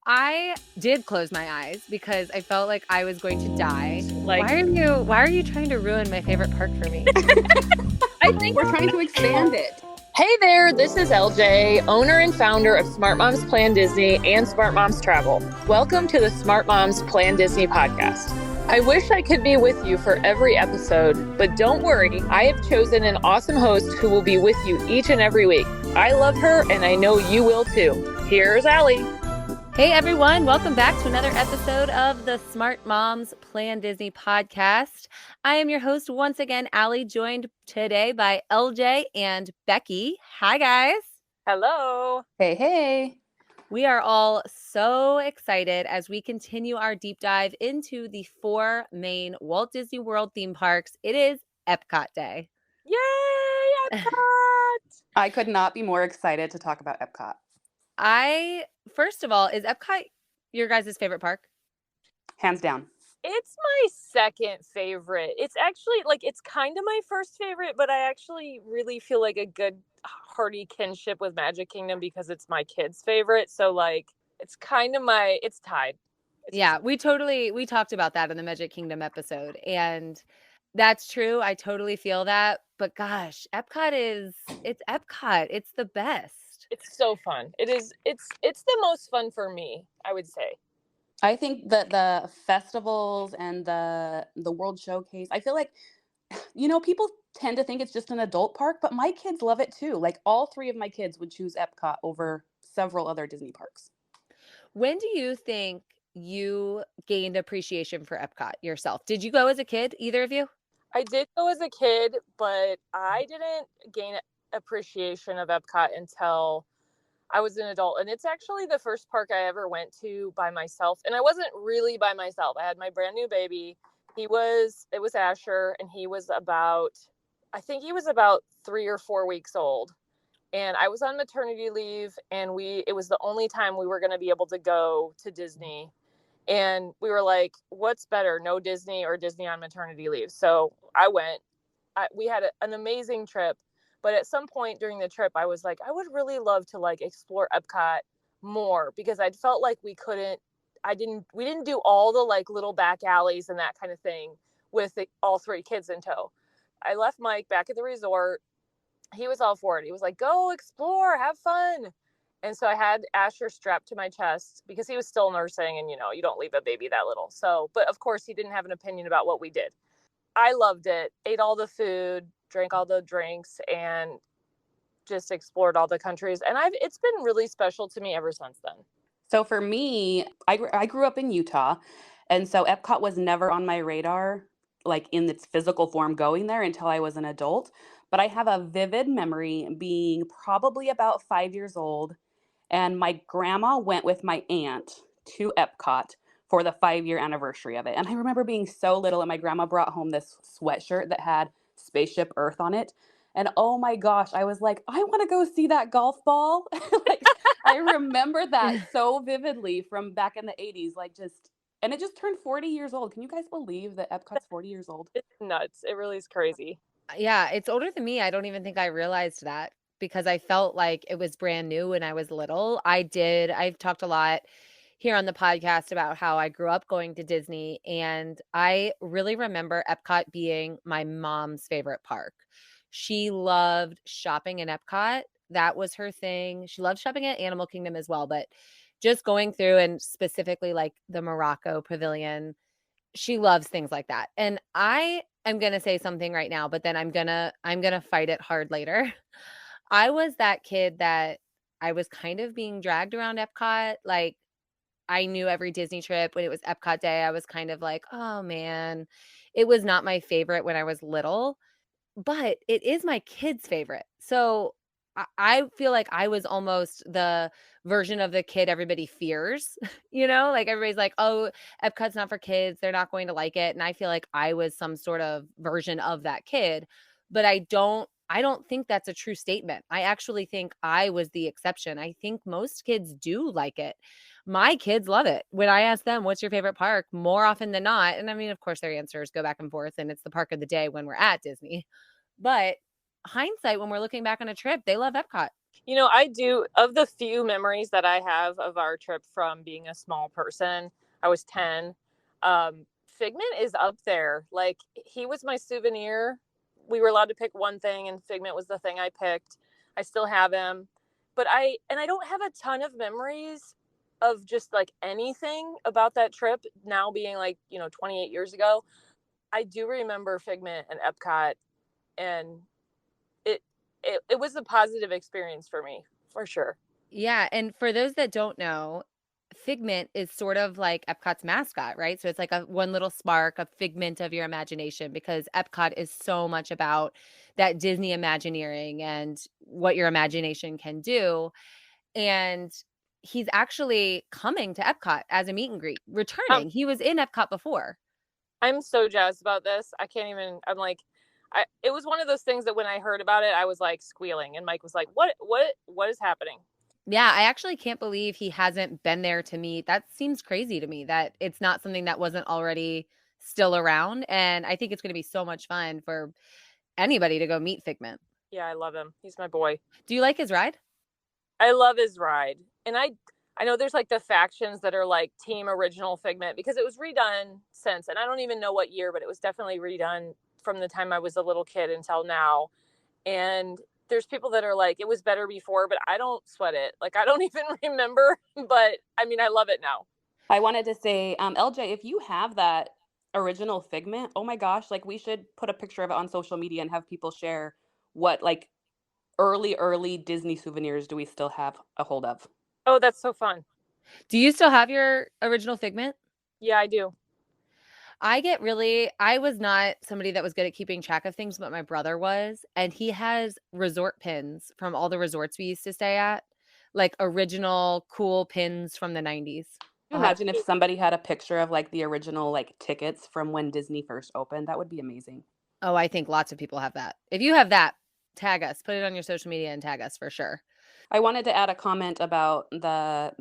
I did close my eyes because I felt like I was going to die. Like- why are you trying to ruin my favorite park for me? I think We're trying to expand it. Hey there, this is LJ, owner and founder of Smart Moms Plan Disney and Smart Moms Travel. Welcome to the Smart Moms Plan Disney podcast. I wish I could be with you for every episode, but don't worry, I have chosen an awesome host who will be with you each and every week. I love her, and I know you will too. Here's Allie. Hey everyone, welcome back to another episode of the Smart Moms Plan Disney podcast. I am your host once again, Allie, joined today by LJ and Becki. Hi guys. Hello. Hey. We are all so excited as we continue our deep dive into the 4 main Walt Disney World theme parks. It is EPCOT Day. Yay, EPCOT! I could not be more excited to talk about EPCOT. First of all, is EPCOT your guys' favorite park? Hands down. It's my second favorite. It's actually it's kind of my first favorite, but I actually really feel like a good hearty kinship with Magic Kingdom because it's my kid's favorite. So it's kind of it's tied. We talked about that in the Magic Kingdom episode, and that's true. I totally feel that. But gosh, it's EPCOT. It's the best. It's so fun. It is. It's the most fun for me, I would say. I think that the festivals and the World Showcase, I feel like, people tend to think it's just an adult park, but my kids love it too. Like all 3 of my kids would choose EPCOT over several other Disney parks. When do you think you gained appreciation for EPCOT yourself? Did you go as a kid, either of you? I did go as a kid, but I didn't gain appreciation of EPCOT until I was an adult. And it's actually the first park I ever went to by myself. And I wasn't really by myself. I had my brand new baby. It was Asher, and he was about 3 or 4 weeks old. And I was on maternity leave, and it was the only time we were going to be able to go to Disney. And we were like, what's better, no Disney or Disney on maternity leave? So I went. We had an amazing trip. But at some point during the trip, I was like, I would really love to explore EPCOT more, because I'd felt like we didn't do all the little back alleys and that kind of thing with all 3 kids in tow. I left Mike back at the resort. He was all for it. He was like, go explore, have fun. And so I had Asher strapped to my chest because he was still nursing, and you don't leave a baby that little. So, but of course he didn't have an opinion about what we did. I loved it, ate all the food, drank all the drinks, and just explored all the countries. And it's been really special to me ever since then. So for me, I grew up in Utah, and so EPCOT was never on my radar, in its physical form going there until I was an adult. But I have a vivid memory being probably about 5 years old, and my grandma went with my aunt to EPCOT for the 5-year anniversary of it. And I remember being so little, and my grandma brought home this sweatshirt that had Spaceship Earth on it. And oh my gosh, I was like, I want to go see that golf ball. I remember that so vividly from back in the 80s, and it just turned 40 years old. Can you guys believe that EPCOT's 40 years old? It's nuts. It really is crazy. Yeah, it's older than me. I don't even think I realized that because I felt like it was brand new when I was little. I've talked a lot here on the podcast about how I grew up going to Disney, and I really remember EPCOT being my mom's favorite park. She loved shopping in EPCOT. That was her thing. She loved shopping at Animal Kingdom as well, but just going through, and specifically the Morocco Pavilion, she loves things like that. And I am going to say something right now, but then I'm going to fight it hard later. I was that kid that I was kind of being dragged around EPCOT. I knew every Disney trip. When it was EPCOT Day, I was kind of like, oh man, it was not my favorite when I was little, but it is my kid's favorite. So I feel like I was almost the version of the kid everybody fears, everybody's like, oh, EPCOT's not for kids. They're not going to like it. And I feel like I was some sort of version of that kid, but I don't think that's a true statement. I actually think I was the exception. I think most kids do like it. My kids love it. When I ask them, what's your favorite park, more often than not, and I mean, of course, their answers go back and forth, and it's the park of the day when we're at Disney. But hindsight, when we're looking back on a trip, they love EPCOT. I do, of the few memories that I have of our trip from being a small person, I was 10. Figment is up there. Like, he was my souvenir. We were allowed to pick one thing, and Figment was the thing I picked. I still have him. But I don't have a ton of memories of just like anything about that trip now being like, 28 years ago. I do remember Figment and Epcot, and it it was a positive experience for me, for sure. Yeah, and for those that don't know, Figment is sort of like Epcot's mascot, right? So it's like a one little spark, a figment of your imagination because Epcot is so much about that Disney Imagineering and what your imagination can do. And he's actually coming to Epcot as a meet and greet, Um, returning. He was in Epcot before. I'm so jazzed about this. I can't even. I'm like, it was one of those things that when I heard about it, I was like squealing, and Mike was like, what is happening?" Yeah, I actually can't believe he hasn't been there to meet. That seems crazy to me that it's not something that wasn't already still around. And I think it's going to be so much fun for anybody to go meet Figment. Yeah, I love him. He's my boy. Do you like his ride? I love his ride, and I know there's like the factions that are like Team Original Figment because it was redone since, and I don't even know what year, but it was definitely redone from the time I was a little kid until now. And there's people that are like, it was better before, but I don't sweat it. Like, I don't even remember, but I mean, I love it now. I wanted to say, LJ, if you have that original Figment, oh my gosh, like we should put a picture of it on social media and have people share what like early Disney souvenirs do we still have a hold of. Oh, that's so fun. Do you still have your original Figment? Yeah, I do. I was not somebody that was good at keeping track of things, but my brother was. And he has resort pins from all the resorts we used to stay at, like original cool pins from the 90s. Can you imagine if somebody had a picture of like the original like tickets from when Disney first opened? That would be amazing. Oh, I think lots of people have that. If you have that, tag us, put it on your social media and tag us for sure. I wanted to add a comment about the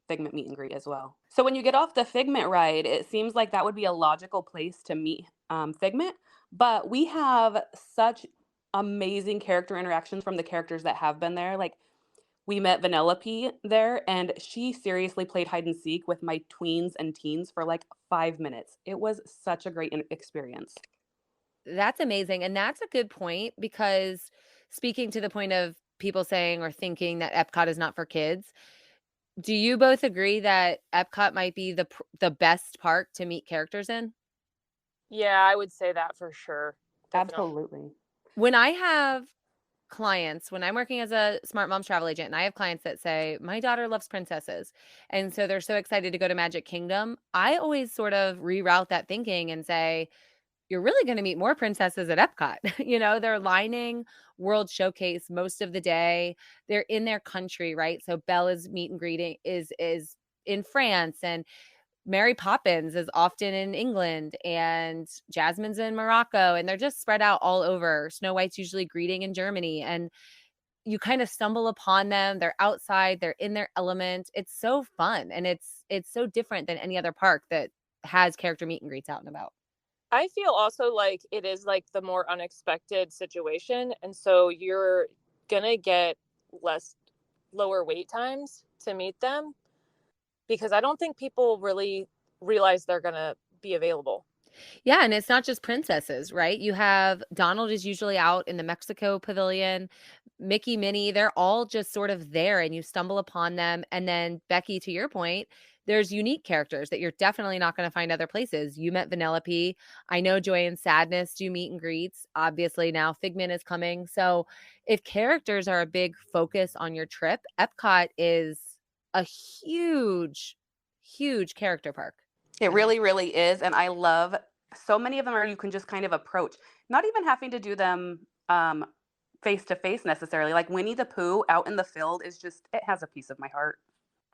Figment meet and greet as well. So when you get off the Figment ride, it seems like that would be a logical place to meet Figment, but we have such amazing character interactions from the characters that have been there. Like we met Vanellope there, and she seriously played hide and seek with my tweens and teens for like 5 minutes. It was such a great experience. That's amazing. And that's a good point because speaking to the point of people saying or thinking that Epcot is not for kids, do you both agree that Epcot might be the best park to meet characters in? Yeah, I would say that for sure. Definitely. Absolutely. When I have clients, when I'm working as a Smart Moms travel agent, and I have clients that say, my daughter loves princesses. And so they're so excited to go to Magic Kingdom. I always sort of reroute that thinking and say, you're really going to meet more princesses at Epcot. They're lining World Showcase most of the day. They're in their country, right? So Bella's meet and greeting is in France, and Mary Poppins is often in England, and Jasmine's in Morocco, and they're just spread out all over. Snow White's usually greeting in Germany, and you kind of stumble upon them. They're outside, they're in their element. It's so fun, and it's so different than any other park that has character meet and greets out and about. I feel also like it is like the more unexpected situation. And so you're going to get lower wait times to meet them because I don't think people really realize they're going to be available. Yeah, and it's not just princesses, right? You have Donald is usually out in the Mexico pavilion, Mickey, Minnie, they're all just sort of there and you stumble upon them. And then Becki, to your point, there's unique characters that you're definitely not going to find other places. You met Vanellope. I know Joy and Sadness do meet and greets. Obviously, now Figment is coming. So if characters are a big focus on your trip, Epcot is a huge, huge character park. It really, really is. And I love so many of them are you can just kind of approach, not even having to do them face to face necessarily. Like Winnie the Pooh out in the field is just, it has a piece of my heart.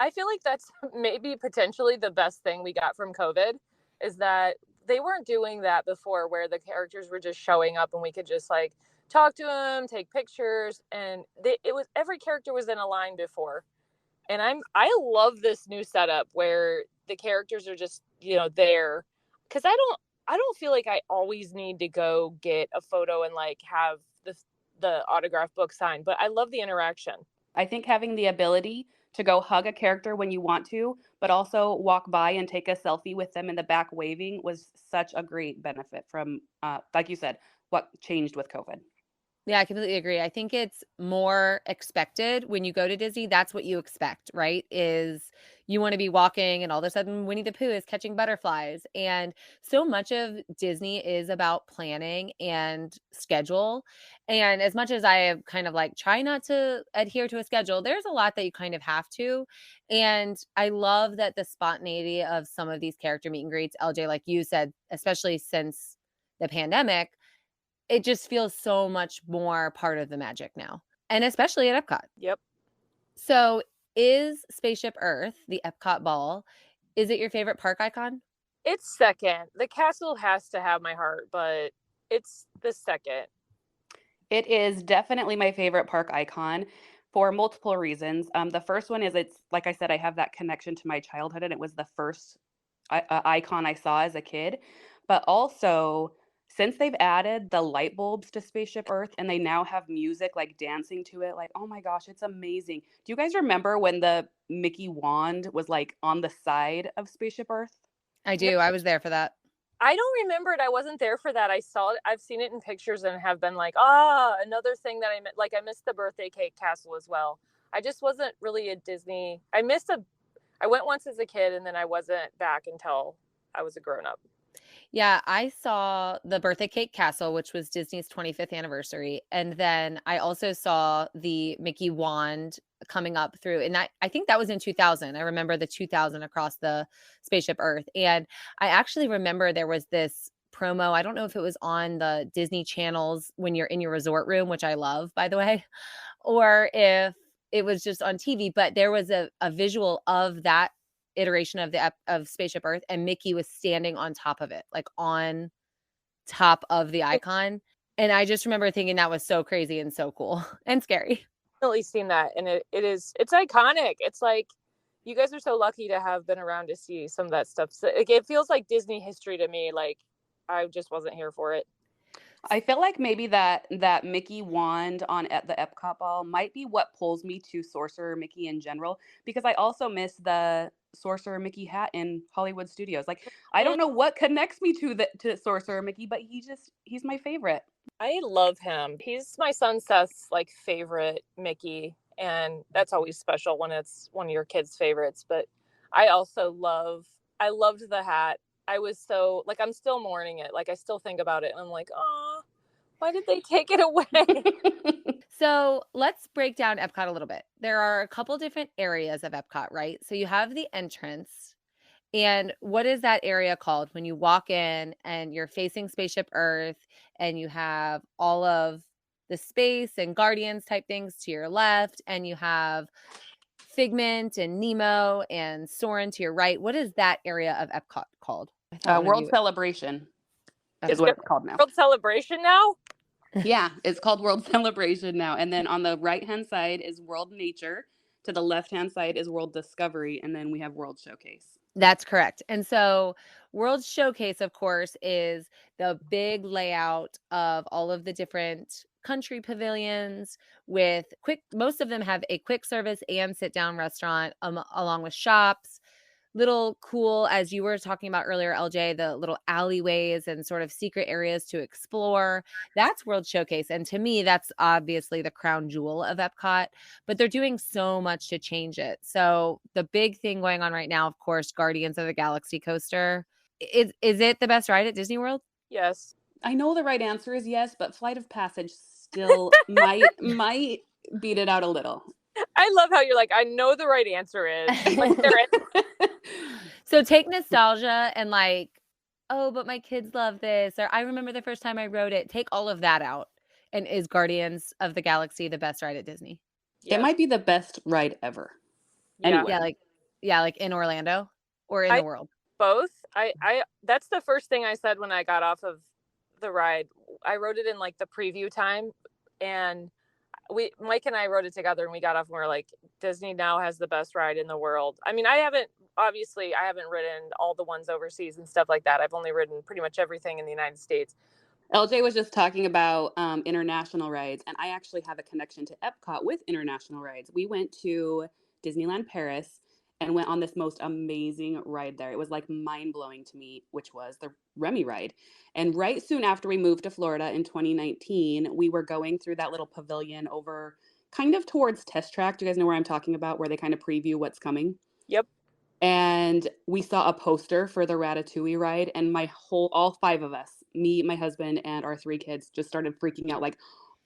I feel like that's maybe potentially the best thing we got from COVID is that they weren't doing that before where the characters were just showing up and we could just like talk to them, take pictures, and it was every character was in a line before. And I love this new setup where the characters are just, there cuz I don't feel like I always need to go get a photo and like have the autograph book signed, but I love the interaction. I think having the ability to go hug a character when you want to, but also walk by and take a selfie with them in the back waving was such a great benefit from, like you said, what changed with COVID. Yeah, I completely agree. I think it's more expected when you go to Disney. That's what you expect, right? Is you want to be walking and all of a sudden Winnie the Pooh is catching butterflies. And so much of Disney is about planning and schedule. And as much as I have kind of like try not to adhere to a schedule, there's a lot that you kind of have to. And I love that the spontaneity of some of these character meet and greets, LJ, like you said, especially since the pandemic, it just feels so much more part of the magic now, and especially at Epcot. Yep. So, is Spaceship Earth, the Epcot ball, is it your favorite park icon? It's second. The castle has to have my heart, but it's the second. It is definitely my favorite park icon for multiple reasons. The first one is it's like I said, I have that connection to my childhood, and it was the first icon I saw as a kid. But also, since they've added the light bulbs to Spaceship Earth and they now have music like dancing to it, like, oh my gosh, it's amazing. Do you guys remember when the Mickey wand was like on the side of Spaceship Earth? I No, do, I was there for that. I don't remember it. I wasn't there for that. I saw it. I've seen it in pictures and have been like, another thing that I missed the birthday cake castle as well. I just wasn't really a Disney. I went once as a kid and then I wasn't back until I was a grown up. Yeah, I saw the Birthday Cake Castle, which was Disney's 25th anniversary, and then I also saw the Mickey wand coming up through, and I think that was in 2000. I remember the 2000 across the Spaceship Earth, and I actually remember there was this promo. I don't know if it was on the Disney channels when you're in your resort room, which I love, by the way, or if it was just on TV, but there was a visual of that iteration of of Spaceship Earth, and Mickey was standing on top of it, like on top of the icon. And I just remember thinking that was so crazy and so cool and scary. Definitely seen that, and it's iconic. It's like you guys are so lucky to have been around to see some of that stuff. So, like, it feels like Disney history to me. Like I just wasn't here for it. I feel like maybe that Mickey wand on the Epcot ball might be what pulls me to Sorcerer Mickey in general, because I also miss the Sorcerer Mickey hat in Hollywood Studios. Like I don't And know what connects me to Sorcerer Mickey, but he's my favorite. I love him. He's my son Seth's like favorite Mickey, and that's always special when it's one of your kids' favorites. But I loved the hat. I was so like I'm still mourning it. Like I still think about it and I'm like, oh, why did they take it away? So let's break down Epcot a little bit. There are a couple different areas of Epcot, right? So you have the entrance. And what is that area called when you walk in and you're facing Spaceship Earth and you have all of the space and Guardians type things to your left, and you have Figment and Nemo and Soren to your right? What is that area of Epcot called? I thought one of World you. Celebration is It's what got it's called now. World Celebration now. Yeah, it's called World Celebration now. And then on the right-hand side is World Nature. To the left-hand side is World Discovery. And then we have World Showcase. That's correct. And so World Showcase, of course, is the big layout of all of the different country pavilions with most of them have a quick service and sit down restaurant, along with shops, little cool, as you were talking about earlier, LJ, the little alleyways and sort of secret areas to explore. That's World Showcase. And to me, that's obviously the crown jewel of Epcot, but they're doing so much to change it. So the big thing going on right now, of course, Guardians of the Galaxy coaster. Is it the best ride at Disney World? Yes. I know the right answer is yes, but Flight of Passage still might beat it out a little. I love how you're like, I know the right answer is. Like, So take nostalgia and like, oh, but my kids love this, or I remember the first time I rode it. Take all of that out. And is Guardians of the Galaxy the best ride at Disney? It might be the best ride ever. Yeah. Anyway. Yeah, like in Orlando or in the world. Both. I that's the first thing I said when I got off of the ride. I rode it in like the preview time, and Mike and I rode it together, and we got off and we were like, Disney now has the best ride in the world. I mean, I haven't ridden all the ones overseas and stuff like that. I've only ridden pretty much everything in the United States, LJ was just talking about international rides, and I actually have a connection to Epcot with international rides. We went to Disneyland Paris and went on this most amazing ride there. It was like mind blowing to me, which was the Remy ride. And right soon after we moved to Florida in 2019, we were going through that little pavilion over kind of towards Test Track. Do you guys know where I'm talking about, where they kind of preview what's coming? Yep. And we saw a poster for the Ratatouille ride, and all five of us, me, my husband, and our three kids, just started freaking out like,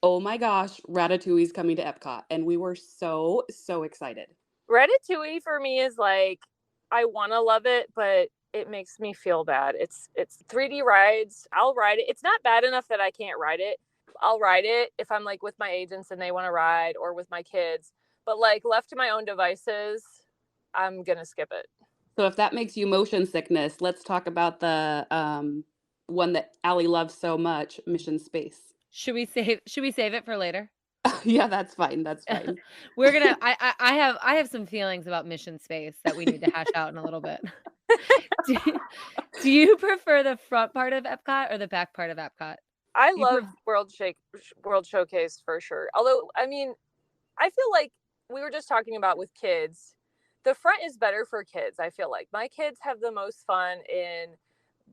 oh my gosh, Ratatouille's coming to Epcot. And we were so, so excited. Ratatouille for me is like, I want to love it, but it makes me feel bad. It's 3D rides. I'll ride it. It's not bad enough that I can't ride it. I'll ride it if I'm like with my agents and they want to ride, or with my kids. But like left to my own devices, I'm going to skip it. So if that makes you motion sickness, let's talk about the one that Allie loves so much, Mission Space. Should we save it for later? Yeah, that's fine. That's fine. We're gonna I have some feelings about Mission Space that we need to hash out in a little bit. Do you prefer the front part of Epcot or the back part of Epcot? I love World Showcase for sure. Although, I mean, I feel like we were just talking about with kids, the front is better for kids. I feel like my kids have the most fun in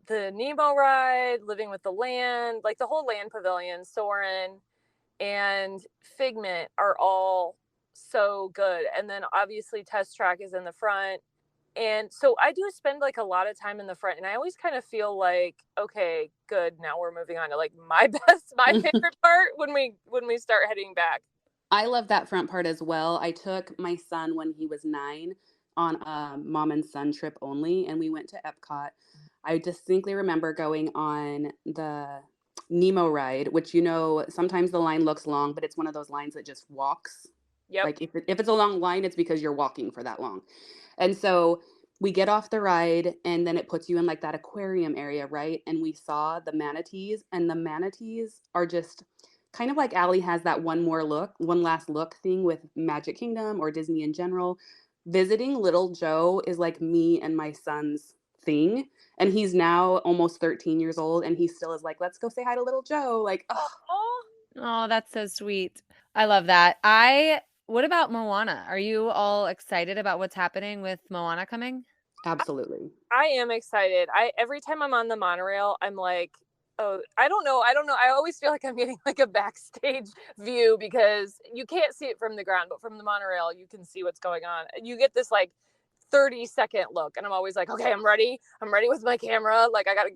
the Nemo ride, Living with the Land, like the whole land pavilion, Soarin' and Figment are all so good. And then obviously Test Track is in the front. And so I do spend like a lot of time in the front, and I always kind of feel like, okay, good. Now we're moving on to like my favorite part when we start heading back. I love that front part as well. I took my son when he was 9 on a mom and son trip only, and we went to Epcot. I distinctly remember going on the Nemo ride, which, sometimes the line looks long, but it's one of those lines that just walks. Yep. Like if it's a long line, it's because you're walking for that long. And so we get off the ride, and then it puts you in like that aquarium area, right? And we saw the manatees, and the manatees are just kind of like Allie has that one last look thing with Magic Kingdom or Disney in general. Visiting Little Joe is like me and my son's thing. And he's now almost 13 years old, and he still is like, let's go say hi to Little Joe. Like, oh, that's so sweet. I love that. What about Moana? Are you all excited about what's happening with Moana coming? Absolutely. I am excited. Every time I'm on the monorail, I'm like, oh, I don't know. I always feel like I'm getting like a backstage view because you can't see it from the ground, but from the monorail, you can see what's going on. And you get this like 30-second look, and I'm always like, okay, I'm ready with my camera. Like I gotta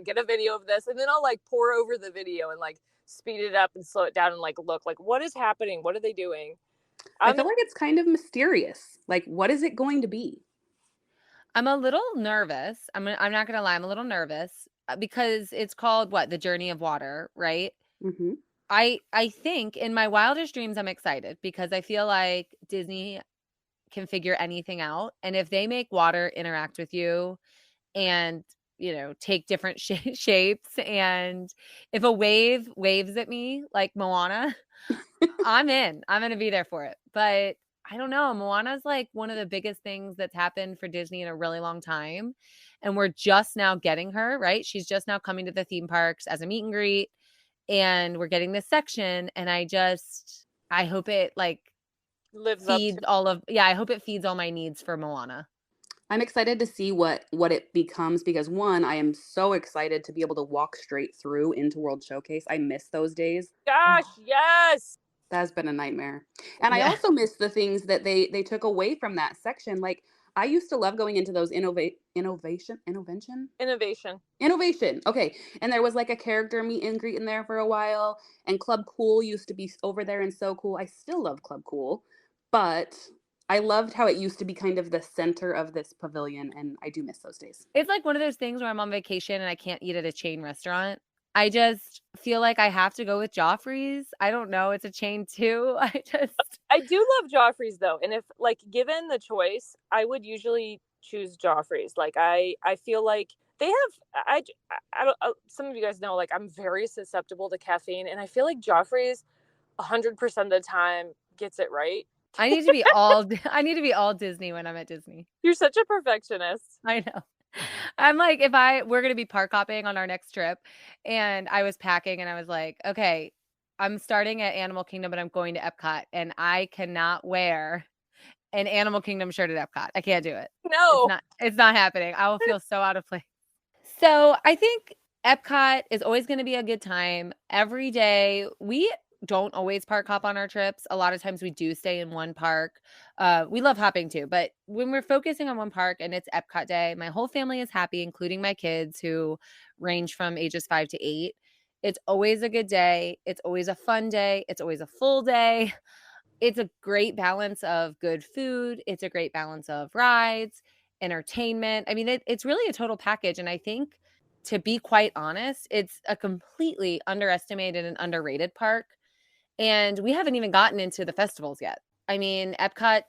get a video of this, and then I'll like pour over the video and like speed it up and slow it down and like look like what is happening, what are they doing. I feel like it's kind of mysterious. Like, what is it going to be? I'm a little nervous. I'm not gonna lie, I'm a little nervous because it's called what? The Journey of Water, right? Mm-hmm. I think in my wildest dreams I'm excited because I feel like Disney can figure anything out, and if they make water interact with you and take different shapes, and if a wave waves at me like Moana, I'm gonna be there for it. But I don't know, Moana's like one of the biggest things that's happened for Disney in a really long time, and we're just now getting her, right? She's just now coming to the theme parks as a meet and greet, and we're getting this section, and I hope it like feeds I hope it feeds all my needs for Moana. I'm excited to see what it becomes because one, I am so excited to be able to walk straight through into World Showcase. I miss those days. Gosh, yes. That's been a nightmare. And I also miss the things that they took away from that section. Like I used to love going into those innovation. Okay. And there was like a character meet and greet in there for a while. And Club Cool used to be over there and so cool. I still love Club Cool, but I loved how it used to be kind of the center of this pavilion, and I do miss those days. It's like one of those things where I'm on vacation and I can't eat at a chain restaurant. I just feel like I have to go with Joffrey's. I don't know. It's a chain too. I do love Joffrey's though. And if like given the choice, I would usually choose Joffrey's. Like I feel like they have, I don't, some of you guys know, like I'm very susceptible to caffeine, and I feel like Joffrey's 100% of the time gets it right. I need to be all Disney when I'm at Disney. You're such a perfectionist. I know. I'm like, we're gonna be park hopping on our next trip, and I was packing and I was like, "Okay, I'm starting at Animal Kingdom, but I'm going to Epcot, and I cannot wear an Animal Kingdom shirt at Epcot. I can't do it. No. It's not happening. I will feel so out of place." So, I think Epcot is always gonna be a good time. Every day we don't always park hop on our trips. A lot of times we do stay in one park. We love hopping too, but when we're focusing on one park and it's Epcot day, my whole family is happy, including my kids who range from ages 5 to 8. It's always a good day. It's always a fun day. It's always a full day. It's a great balance of good food. It's a great balance of rides, entertainment. I mean, it's really a total package. And I think, to be quite honest, it's a completely underestimated and underrated park. And we haven't even gotten into the festivals yet. I mean, Epcot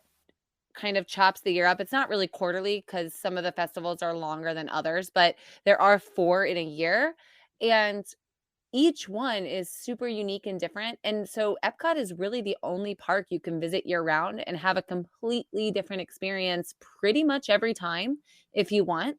kind of chops the year up. It's not really quarterly because some of the festivals are longer than others, but there are 4 in a year. And each one is super unique and different. And so Epcot is really the only park you can visit year round and have a completely different experience pretty much every time if you want.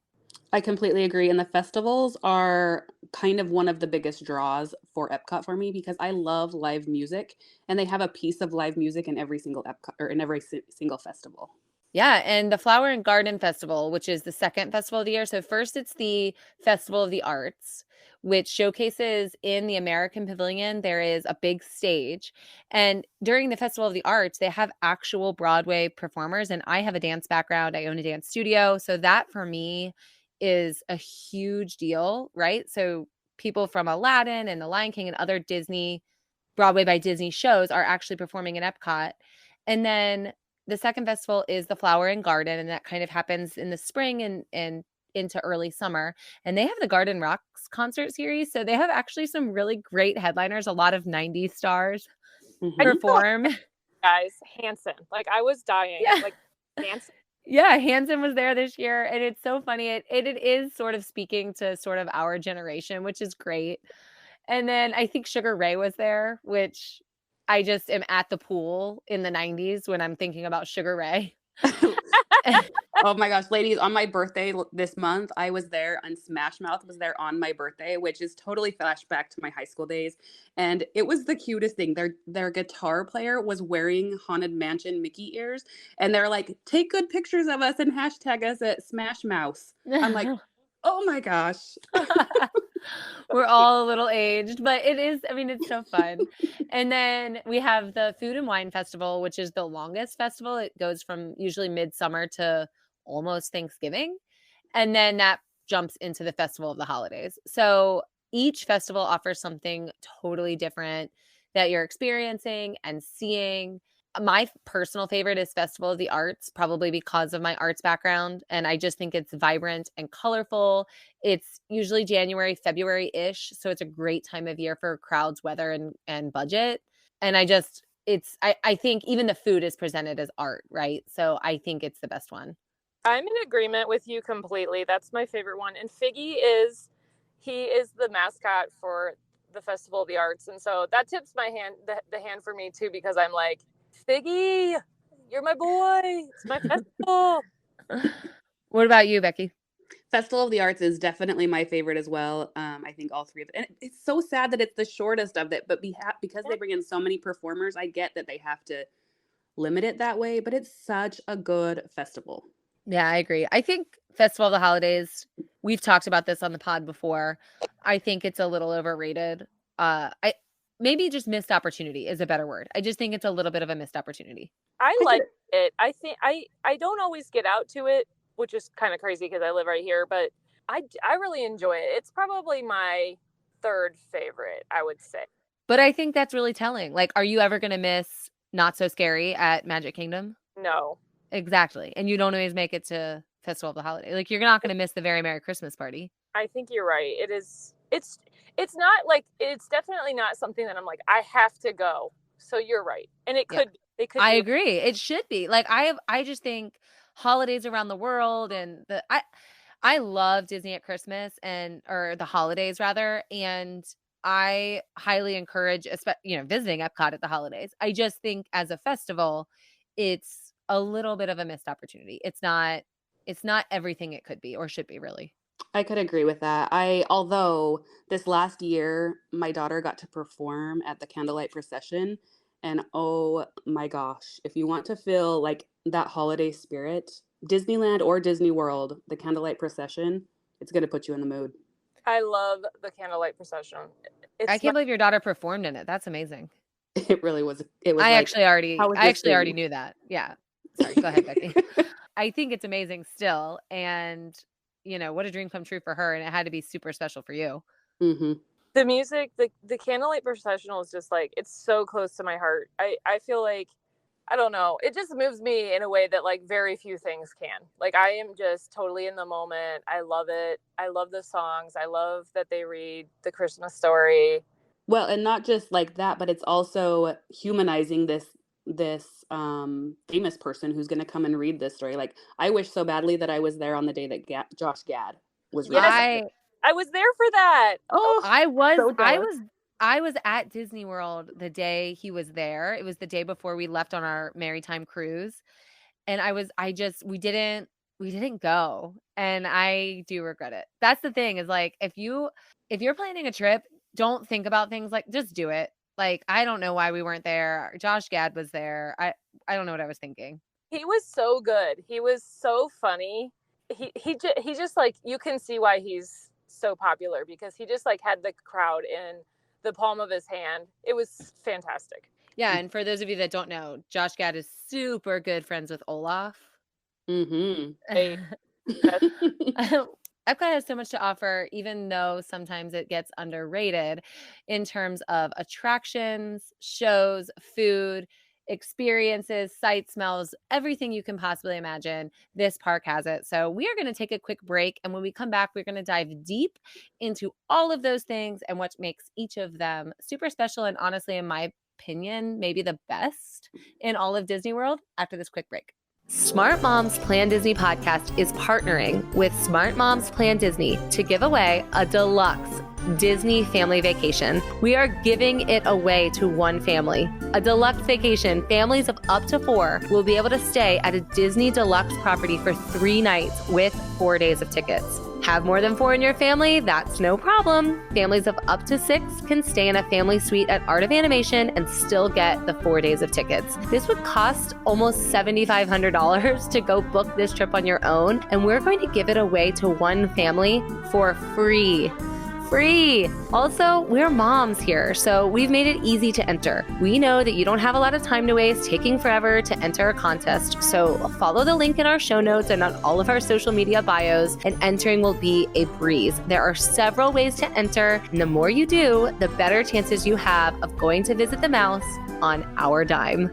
I completely agree. And the festivals are kind of one of the biggest draws for Epcot for me because I love live music and they have a piece of live music in every single Epcot or in every single festival. Yeah, and the Flower and Garden Festival, which is the second festival of the year. So first it's the Festival of the Arts, which showcases in the American Pavilion. There is a big stage. And during the Festival of the Arts, they have actual Broadway performers. And I have a dance background. I own a dance studio. So that for me is a huge deal, right? So people from Aladdin and The Lion King and other Disney Broadway by Disney shows are actually performing in Epcot. And then the second festival is the Flower and Garden, and that kind of happens in the spring and into early summer. And they have the Garden Rocks concert series. So they have actually some really great headliners, a lot of 90s stars I Hmm. just saw perform. guys Hanson. Like I was dying. Yeah. Like Hanson. Yeah, Hanson was there this year, and it's so funny. It is sort of speaking to sort of our generation, which is great. And then I think Sugar Ray was there, which I just am at the pool in the 90s when I'm thinking about Sugar Ray. Oh my gosh, ladies, on my birthday this month, I was there and Smash Mouth was there on my birthday, which is totally flashback to my high school days. And it was the cutest thing. Their guitar player was wearing Haunted Mansion Mickey ears, and they're like, "Take good pictures of us and hashtag us at Smash Mouth." I'm like, "Oh my gosh." So We're cute. all a little aged, but it is, I mean, it's so fun. And then we have the Food and Wine Festival, which is the longest festival. It goes from usually midsummer to almost Thanksgiving. And then that jumps into the Festival of the Holidays. So each festival offers something totally different that you're experiencing and seeing. My personal favorite is Festival of the Arts, probably because of my arts background. And I just think it's vibrant and colorful. It's usually January, February-ish. So it's a great time of year for crowds, weather, and budget. And I think even the food is presented as art, right? So I think it's the best one. I'm in agreement with you completely. That's my favorite one. And he is the mascot for the Festival of the Arts. And so that tips my hand the hand for me too, because I'm like, Figgy, you're my boy. It's my festival. What about you, Becky? Festival of the Arts is definitely my favorite as well. I think all three of it. And it's so sad that it's the shortest of it, but because they bring in so many performers, I get that they have to limit it that way, but it's such a good festival. Yeah, I agree. I think Festival of the Holidays, we've talked about this on the pod before. I think it's a little overrated. I maybe just missed opportunity is a better word. I just think it's a little bit of a missed opportunity. I I like could it. I think I don't always get out to it, which is kind of crazy because I live right here, but I really enjoy it. It's probably my third favorite, I would say. But I think that's really telling. Like, are you ever gonna miss Not So Scary at Magic Kingdom? No. Exactly. And you don't always make it to Festival of the Holiday. Like, you're not gonna miss the Very Merry Christmas Party. I think you're right. It's not like it's definitely not something that I'm like I have to go. So you're right. And Yeah. they could I do agree. It should be. Like, I just think holidays around the world and I love Disney at Christmas and or the holidays rather, and I highly encourage visiting Epcot at the holidays. I just think as a festival, it's a little bit of a missed opportunity. It's not It's not everything it could be or should be, really. I could agree with that. Although this last year, my daughter got to perform at the candlelight procession, and oh my gosh, if you want to feel like that holiday spirit, Disneyland or Disney World, the candlelight procession, it's going to put you in the mood. I love the candlelight procession. I It's can't believe your daughter performed in it. That's amazing. It really was. It was I like, actually already how is I this actually already thing? knew that. Yeah. Sorry, go ahead, Becki. I think it's amazing still, and, what a dream come true for her, and it had to be super special for you. hmm the music, the candlelight processional is just like, it's so close to my heart. I feel like, I don't know, it just moves me in a way that like very few things can. Like, I am just totally in the moment. I love it. I love the songs. I love that they read the Christmas story. Well, and not just like that, but it's also humanizing this famous person who's going to come and read this story. Like, I wish so badly that I was there on the day that Josh Gad was reading Yes, it. I was there for that. Oh, I was so I jealous. was I was at Disney World the day he was there. It was the day before we left on our Maritime cruise, and we didn't go, and I do regret it. That's the thing, is like, if you're planning a trip, don't think about things, like, just do it. Like, I don't know why we weren't there. Josh Gad was there. I don't know what I was thinking. He was so good. He was so funny. He just like, you can see why he's so popular, because he just like had the crowd in the palm of his hand. It was fantastic. Yeah, and for those of you that don't know, Josh Gad is super good friends with Olaf. Mm-hmm. Hey, that's Epcot has so much to offer, even though sometimes it gets underrated in terms of attractions, shows, food, experiences, sight smells, everything you can possibly imagine. This park has it. So we are going to take a quick break. And when we come back, we're going to dive deep into all of those things and what makes each of them super special. And honestly, in my opinion, maybe the best in all of Disney World after this quick break. Smart Moms Plan Disney podcast is partnering with Smart Moms Plan Disney to give away a deluxe Disney family vacation. We are giving it away to one family. A deluxe vacation, families of up to 4 will be able to stay at a Disney deluxe property for 3 nights with 4 days of tickets. Have more than 4 in your family? That's no problem. Families of up to 6 can stay in a family suite at Art of Animation and still get the 4 days of tickets. This would cost almost $7,500 to go book this trip on your own, and we're going to give it away to one family for free. Free. Also, we're moms here, so we've made it easy to enter. We know that you don't have a lot of time to waste taking forever to enter a contest, so follow the link in our show notes and on all of our social media bios, and entering will be a breeze. There are several ways to enter, and the more you do, the better chances you have of going to visit the mouse on our dime.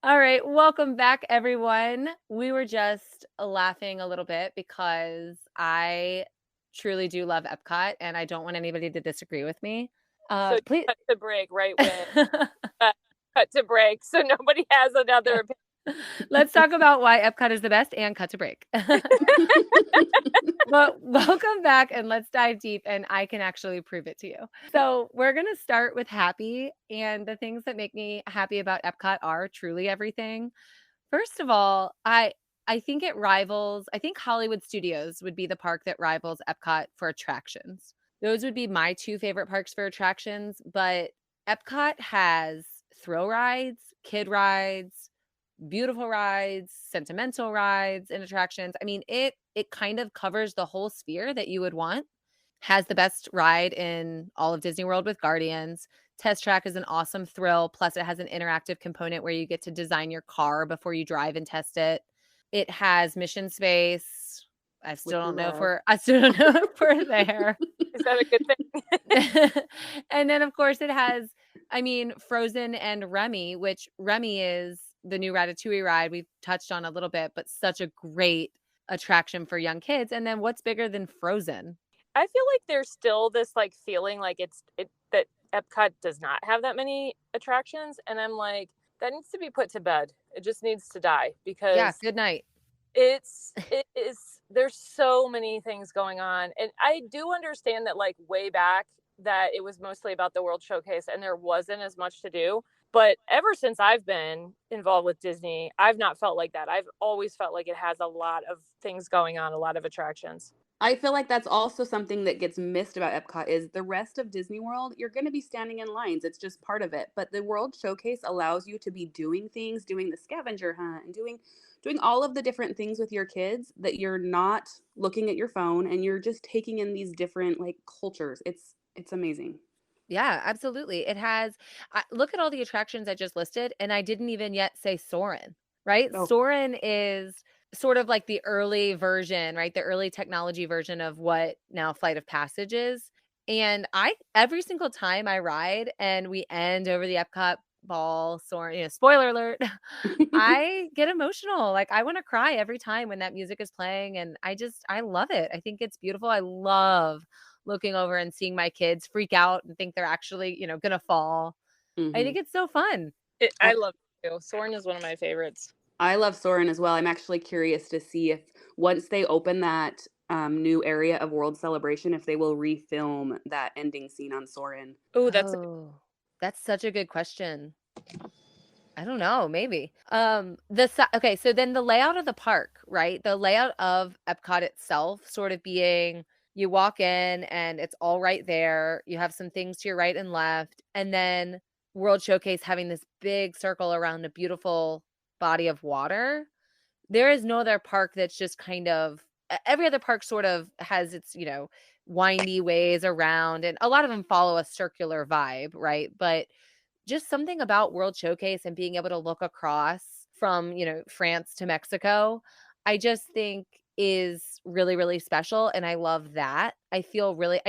All right, welcome back, everyone. We were just laughing a little bit because I truly do love Epcot, and I don't want anybody to disagree with me. so Please. cut to break right when cut to break, so nobody has another opinion. Let's talk about why Epcot is the best and cut to break. But welcome back, and let's dive deep, and I can actually prove it to you. So we're going to start with happy, and the things that make me happy about Epcot are truly everything. First of all, I think I think Hollywood Studios would be the park that rivals Epcot for attractions. Those would be my 2 favorite parks for attractions, but Epcot has thrill rides, kid rides, beautiful rides, sentimental rides and attractions. I mean, it kind of covers the whole sphere that you would want. Has the best ride in all of Disney World with Guardians. Test Track is an awesome thrill. Plus, it has an interactive component where you get to design your car before you drive and test it. It has Mission Space. I still don't know if we're there. Is that a good thing? And then, of course, it has, Frozen and Remy, which Remy is the new Ratatouille ride we've touched on a little bit, but such a great attraction for young kids. And then what's bigger than Frozen? I feel like there's still this like feeling like that Epcot does not have that many attractions, and I'm like, that needs to be put to bed. It just needs to die, because Yeah, good night. it is, there's so many things going on. And I do understand that like way back that it was mostly about the World Showcase and there wasn't as much to do. But ever since I've been involved with Disney, I've not felt like that. I've always felt like it has a lot of things going on, a lot of attractions. I feel like that's also something that gets missed about Epcot is the rest of Disney World, you're going to be standing in lines. It's just part of it. But the World Showcase allows you to be doing things, doing the scavenger hunt and doing all of the different things with your kids that you're not looking at your phone and you're just taking in these different like cultures. It's amazing. Yeah, absolutely. It has look at all the attractions I just listed, and I didn't even yet say Soarin', right? Oh. Soarin' is sort of like the early version, right? The early technology version of what now Flight of Passage is. And I every single time I ride and we end over the Epcot ball, Soarin', spoiler alert, I get emotional. Like I want to cry every time when that music is playing, and I love it. I think it's beautiful. I love looking over and seeing my kids freak out and think they're actually, gonna fall. I think Mhm. it's so fun. I love it too. Soren is one of my favorites. I love Soarin' as well. I'm actually curious to see if once they open that new area of World Celebration, if they will refilm that ending scene on Soarin'. Oh, that's Oh, that's such a good question. I don't know, maybe. Okay, so then the layout of the park, right? The layout of Epcot itself sort of being you walk in and it's all right there. You have some things to your right and left, and then World Showcase having this big circle around a beautiful body of water. There is no other park that's just kind of every other park sort of has its, windy ways around, and a lot of them follow a circular vibe, right? But just something about World Showcase and being able to look across from, France to Mexico, I just think is really, really special. And I love that. I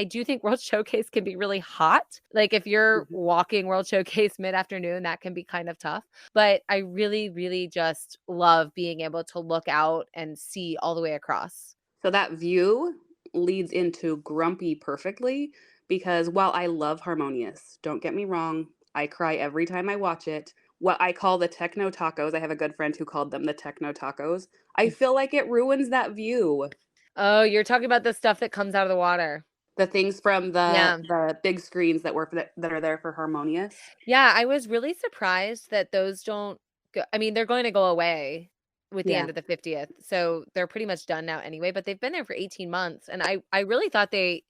do think World Showcase can be really hot. Like if you're Mhm. walking World Showcase mid afternoon, that can be kind of tough. But I really, really just love being able to look out and see all the way across. So that view leads into Grumpy perfectly because while I love Harmonious, don't get me wrong, I cry every time I watch it. What I call the techno tacos, I have a good friend who called them the techno tacos. I feel like it ruins that view. Oh, you're talking about the stuff that comes out of the water. The things from Yeah. the big screens that are there for Harmonious. Yeah, I was really surprised that those don't go I mean, they're going to go away with the Yeah. end of the 50th, so they're pretty much done now anyway, but they've been there for 18 months, and I really thought they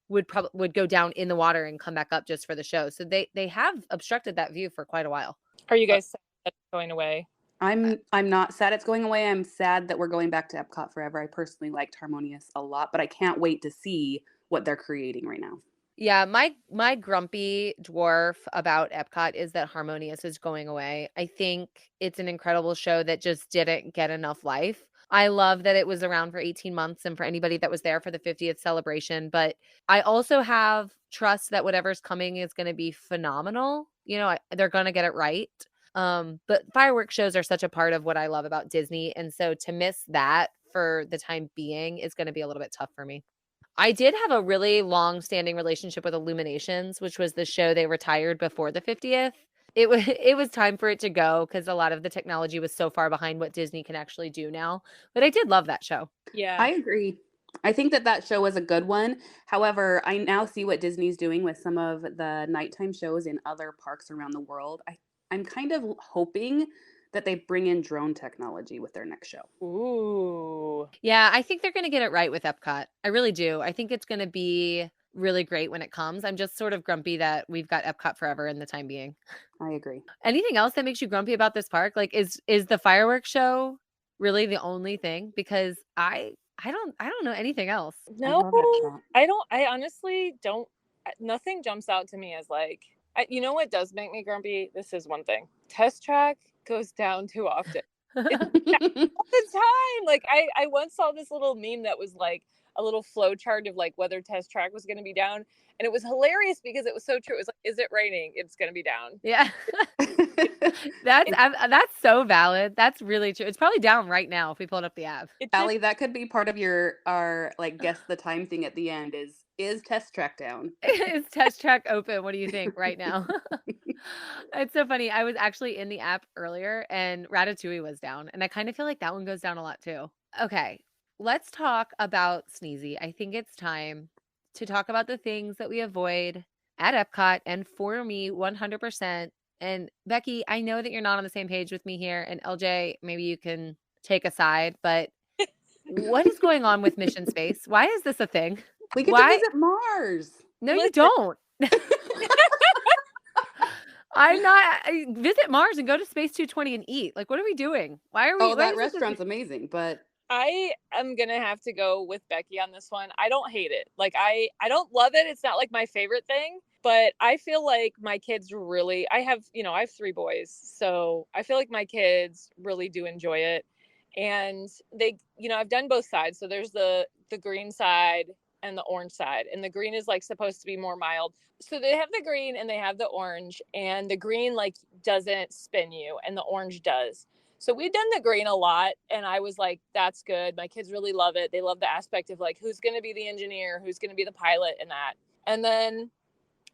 would go down in the water and come back up just for the show, so they have obstructed that view for quite a while. Are you But guys sad that it's going away? uh, I'm not sad it's going away. I'm sad that we're going back to Epcot forever. I personally liked Harmonious a lot, but I can't wait to see what they're creating right now. yeah, my grumpy dwarf about Epcot is that Harmonious is going away. I think it's an incredible show that just didn't get enough life. I love that it was around for 18 months and for anybody that was there for the 50th celebration, but I also have trust that whatever's coming is going to be phenomenal. They're going to get it right. But fireworks shows are such a part of what I love about Disney, and so to miss that for the time being is going to be a little bit tough for me. I did have a really long-standing relationship with Illuminations, which was the show they retired before the 50th. It was it was time for it to go because a lot of the technology was so far behind what Disney can actually do now. But I did love that show. Yeah. I agree. I think that show was a good one. However, I now see what Disney's doing with some of the nighttime shows in other parks around the world. I'm kind of hoping that they bring in drone technology with their next show. Ooh. Yeah, I think they're gonna get it right with Epcot. I really do. I think it's gonna be really great when it comes. I'm just sort of grumpy that we've got Epcot forever in the time being. I agree. Anything else that makes you grumpy about this park? Like, is the fireworks show really the only thing? Because I don't know anything else. I No, love Epcot. I honestly don't. Nothing jumps out to me as like, you know what does make me grumpy? This is one thing. Test track goes down too often. It's all the time. Like I once saw this little meme that was like a little flow chart of like whether test track was going to be down, and it was hilarious because it was so true. It was like, is it raining? It's going to be down. Yeah. That's so valid. That's really true. It's probably down right now if we pulled up the app. It just Allie, that could be part of our like guess the time thing at the end is test track down. Is test track open? What do you think right now? It's so funny. I was actually in the app earlier and Ratatouille was down, and I kind of feel like that one goes down a lot too. Okay, let's talk about Sneezy. I think it's time to talk about the things that we avoid at Epcot, and for me, 100%, And Becki, I know that you're not on the same page with me here, and LJ, maybe you can take a side, but what is going on with mission space? Why is this a thing? We get to Why? visit Mars. No, you Listen, don't. I'm not visit Mars and go to Space 220 and eat. Like, what are we doing? Oh, Why that is this a restaurant's amazing, but I am gonna have to go with Becki on this one. I don't hate it. Like I don't love it. It's not like my favorite thing, but I feel like my kids really I have 3 boys. So I feel like my kids really do enjoy it. And I've done both sides. So there's the green side and the orange side. And the green is like supposed to be more mild. So they have the green and they have the orange, and the green like doesn't spin you and the orange does. So we've done the green a lot, and I was like, that's good. My kids really love it. They love the aspect of like, who's going to be the engineer, who's going to be the pilot, and that. And then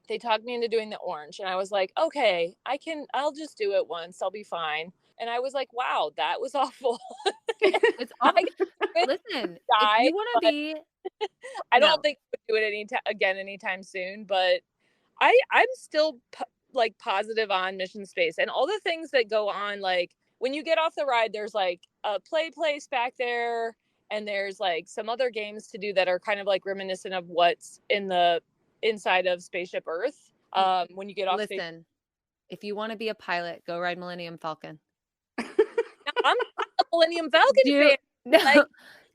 they talked me into doing the orange, and I was like, okay, I'll just do it once. I'll be fine. And I was like, wow, that was awful. It's awful. I could Listen, if die, you want to but be I no, don't think I would do it again anytime soon. But I'm still like positive on mission space and all the things that go on. Like when you get off the ride, there's like a play place back there, and there's like some other games to do that are kind of like reminiscent of what's in the inside of Spaceship Earth. When you get off stage, listen. If you want to be a pilot, go ride Millennium Falcon. I'm a Millennium Falcon Do fan. no, Like,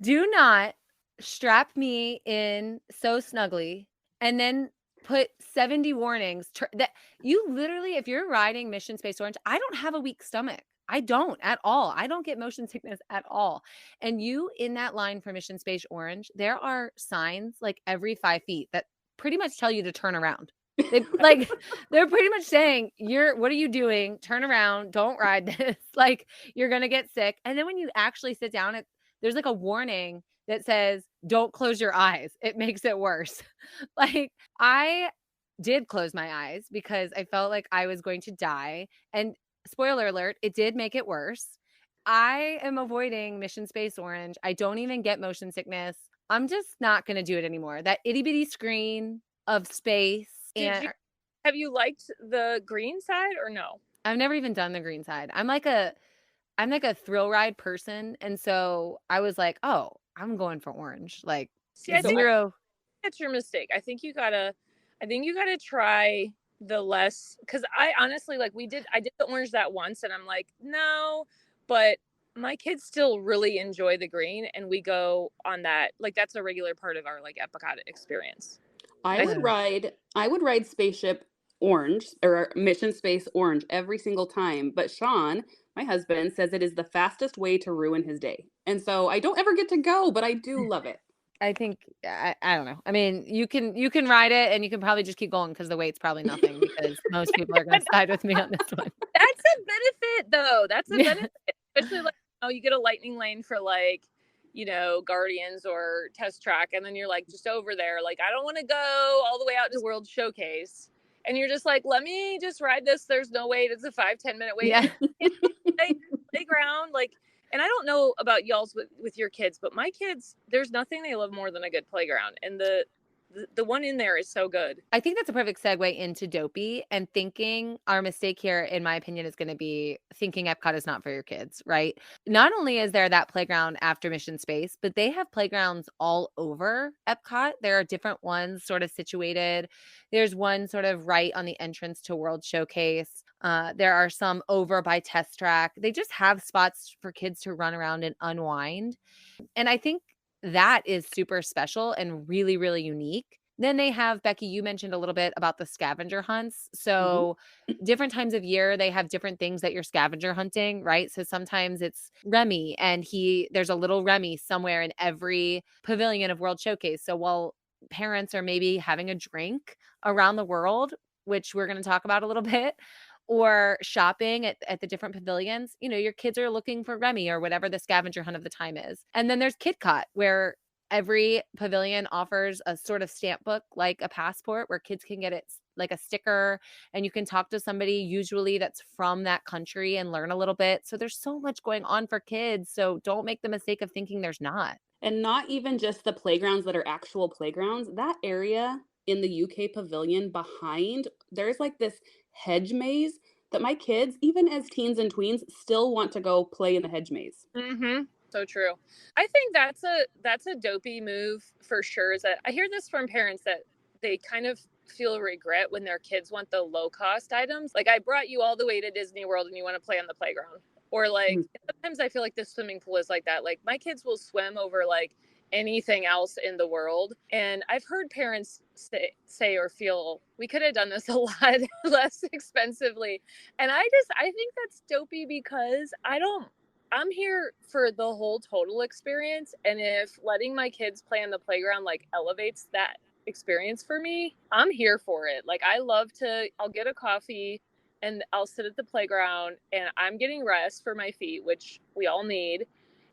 do not strap me in so snugly and then put 70 warnings that you literally, if you're riding Mission Space Orange, I don't have a weak stomach. I don't at all. I don't get motion sickness at all. And you in that line for Mission Space Orange, there are signs like every 5 feet that pretty much tell you to turn around. They like they're pretty much saying, what are you doing? Turn around, don't ride this. Like you're gonna get sick. And then when you actually sit down, there's like a warning that says, don't close your eyes. It makes it worse. Like I did close my eyes because I felt like I was going to die. And spoiler alert, it did make it worse. I am avoiding Mission Space Orange. I don't even get motion sickness. I'm just not going to do it anymore. That itty bitty screen of space. And have you liked the green side or no? I've never even done the green side. I'm like a thrill ride person. And so I was like, oh, I'm going for orange. Like See, I think zero. that's your mistake. I think you gotta try the less, because I honestly like I did the orange that once, and I'm like, no, but my kids still really enjoy the green, and we go on that. Like that's a regular part of our like EPCOT experience. I would ride Spaceship Orange or Mission Space Orange every single time. But Sean, my husband, says it is the fastest way to ruin his day. And so I don't ever get to go, but I do love it. I think I don't know. I mean, you can ride it and you can probably just keep going because the weight's probably nothing because most people are going to side with me on this one. That's a benefit though. That's a benefit, especially like you get a lightning lane for like Guardians or Test Track, and then you're like just over there. Like I don't want to go all the way out to World Showcase, and you're just like, let me just ride this. There's no wait. It's a 5-10 minute wait. Yeah. Playground like. And I don't know about y'all's with your kids, but my kids, there's nothing they love more than a good playground. And the one in there is so good. I think that's a perfect segue into Dopey and thinking our mistake here, in my opinion, is going to be thinking Epcot is not for your kids, right? Not only is there that playground after Mission Space, but they have playgrounds all over Epcot. There are different ones sort of situated. There's one sort of right on the entrance to World Showcase. There are some over by Test Track. They just have spots for kids to run around and unwind. And I think that is super special and really, really unique. Then they have, Becki, you mentioned a little bit about the scavenger hunts. So different times of year, they have different things that you're scavenger hunting, right? So sometimes it's Remy, and there's a little Remy somewhere in every pavilion of World Showcase. So while parents are maybe having a drink around the world, which we're going to talk about a little bit, or shopping at the different pavilions, your kids are looking for Remy or whatever the scavenger hunt of the time is. And then there's KidCot, where every pavilion offers a sort of stamp book, like a passport, where kids can get it like a sticker, and you can talk to somebody usually that's from that country and learn a little bit. So there's so much going on for kids. So don't make the mistake of thinking there's not. And not even just the playgrounds that are actual playgrounds. That area in the UK pavilion behind, there's like this hedge maze that my kids, even as teens and tweens, still want to go play in the hedge maze. Mm-hmm. So true. I think that's a dopey move for sure. Is that I hear this from parents that they kind of feel regret when their kids want the low cost items. Like, I brought you all the way to Disney World and you want to play on the playground. Or like sometimes I feel like the swimming pool is like that. Like, my kids will swim over like anything else in the world. And I've heard parents say or feel we could have done this a lot less expensively. And I think that's dopey because I'm here for the whole total experience. And if letting my kids play on the playground like elevates that experience for me, I'm here for it. Like, I'll get a coffee and I'll sit at the playground and I'm getting rest for my feet, which we all need.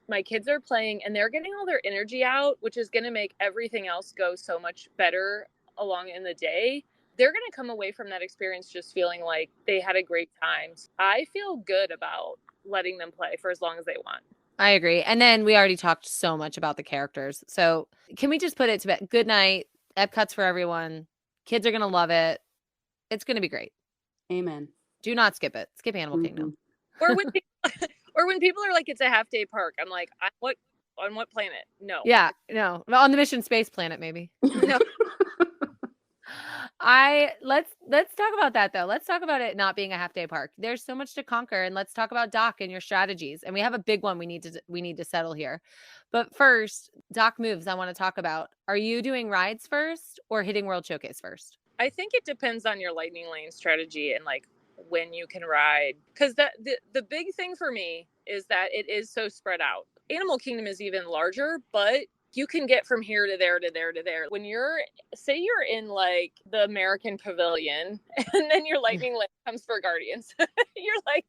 My kids are playing and they're getting all their energy out, which is going to make everything else go so much better along in the day. They're going to come away from that experience just feeling like they had a great time. I feel good about letting them play for as long as they want. I agree. And then we already talked so much about the characters. So can we just put it to bed? Good night. Epcot's for everyone. Kids are going to love it. It's going to be great. Amen. Do not skip it. Skip Animal Kingdom. Or when people are like, it's a half day park, I'm like, on what planet? No. Yeah, no. On the Mission Space Planet, maybe. No. Let's talk about that though. Let's talk about it not being a half day park. There's so much to conquer, and let's talk about Doc and your strategies. And we have a big one we need to settle here. But first, Doc moves I want to talk about. Are you doing rides first or hitting World Showcase first? I think it depends on your lightning lane strategy and like when you can ride. Because the big thing for me is that it is so spread out. Animal Kingdom is even larger, but you can get from here to there to there to there. When you're in like the American Pavilion and then your lightning lane comes for Guardians, you're like,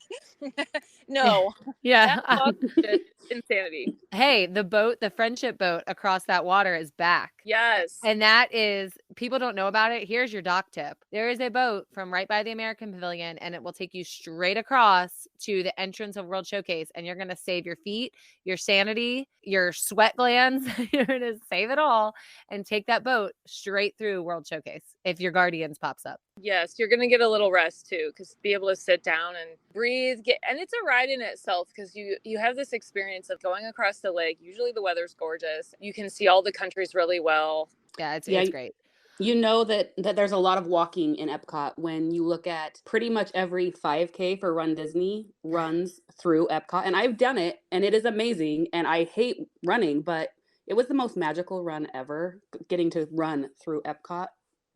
no. Yeah. That's just insanity. Hey, the friendship boat across that water is back. Yes. And that is, people don't know about it. Here's your Doc tip. There is a boat from right by the American Pavilion, and it will take you straight across to the entrance of World Showcase, and you're going to save your feet, your sanity, your sweat glands. You're going to save it all and take that boat straight through World Showcase if your Guardians pops up. Yes, you're going to get a little rest too, because be able to sit down and breathe. And it's a ride in itself, because you have this experience of going across the lake. Usually the weather's gorgeous. You can see all the countries really well. Yeah, it's great. You know that there's a lot of walking in Epcot when you look at pretty much every 5K for Run Disney runs through Epcot. And I've done it, and it is amazing. And I hate running, but it was the most magical run ever, getting to run through Epcot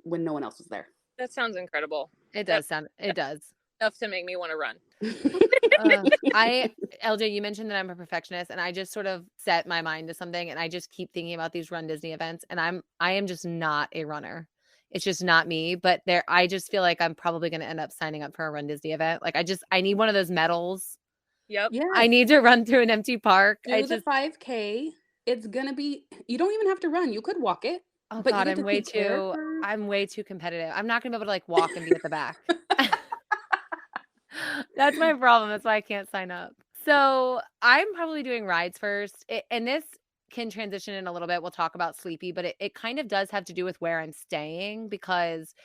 when no one else was there. That sounds incredible. It does. Enough to make me want to run. LJ, you mentioned that I'm a perfectionist, and I just sort of set my mind to something, and I just keep thinking about these Run Disney events, and I am just not a runner. It's just not me, but I just feel like I'm probably going to end up signing up for a Run Disney event. Like, I need one of those medals. Yep. Yeah. I need to run through an empty park. Do the 5K. It's going to be, you don't even have to run. You could walk it. Oh God, I'm way too competitive. I'm not going to be able to like walk and be at the back. That's my problem. That's why I can't sign up. So I'm probably doing rides first. And this can transition in a little bit. We'll talk about Sleepy, but it kind of does have to do with where I'm staying, because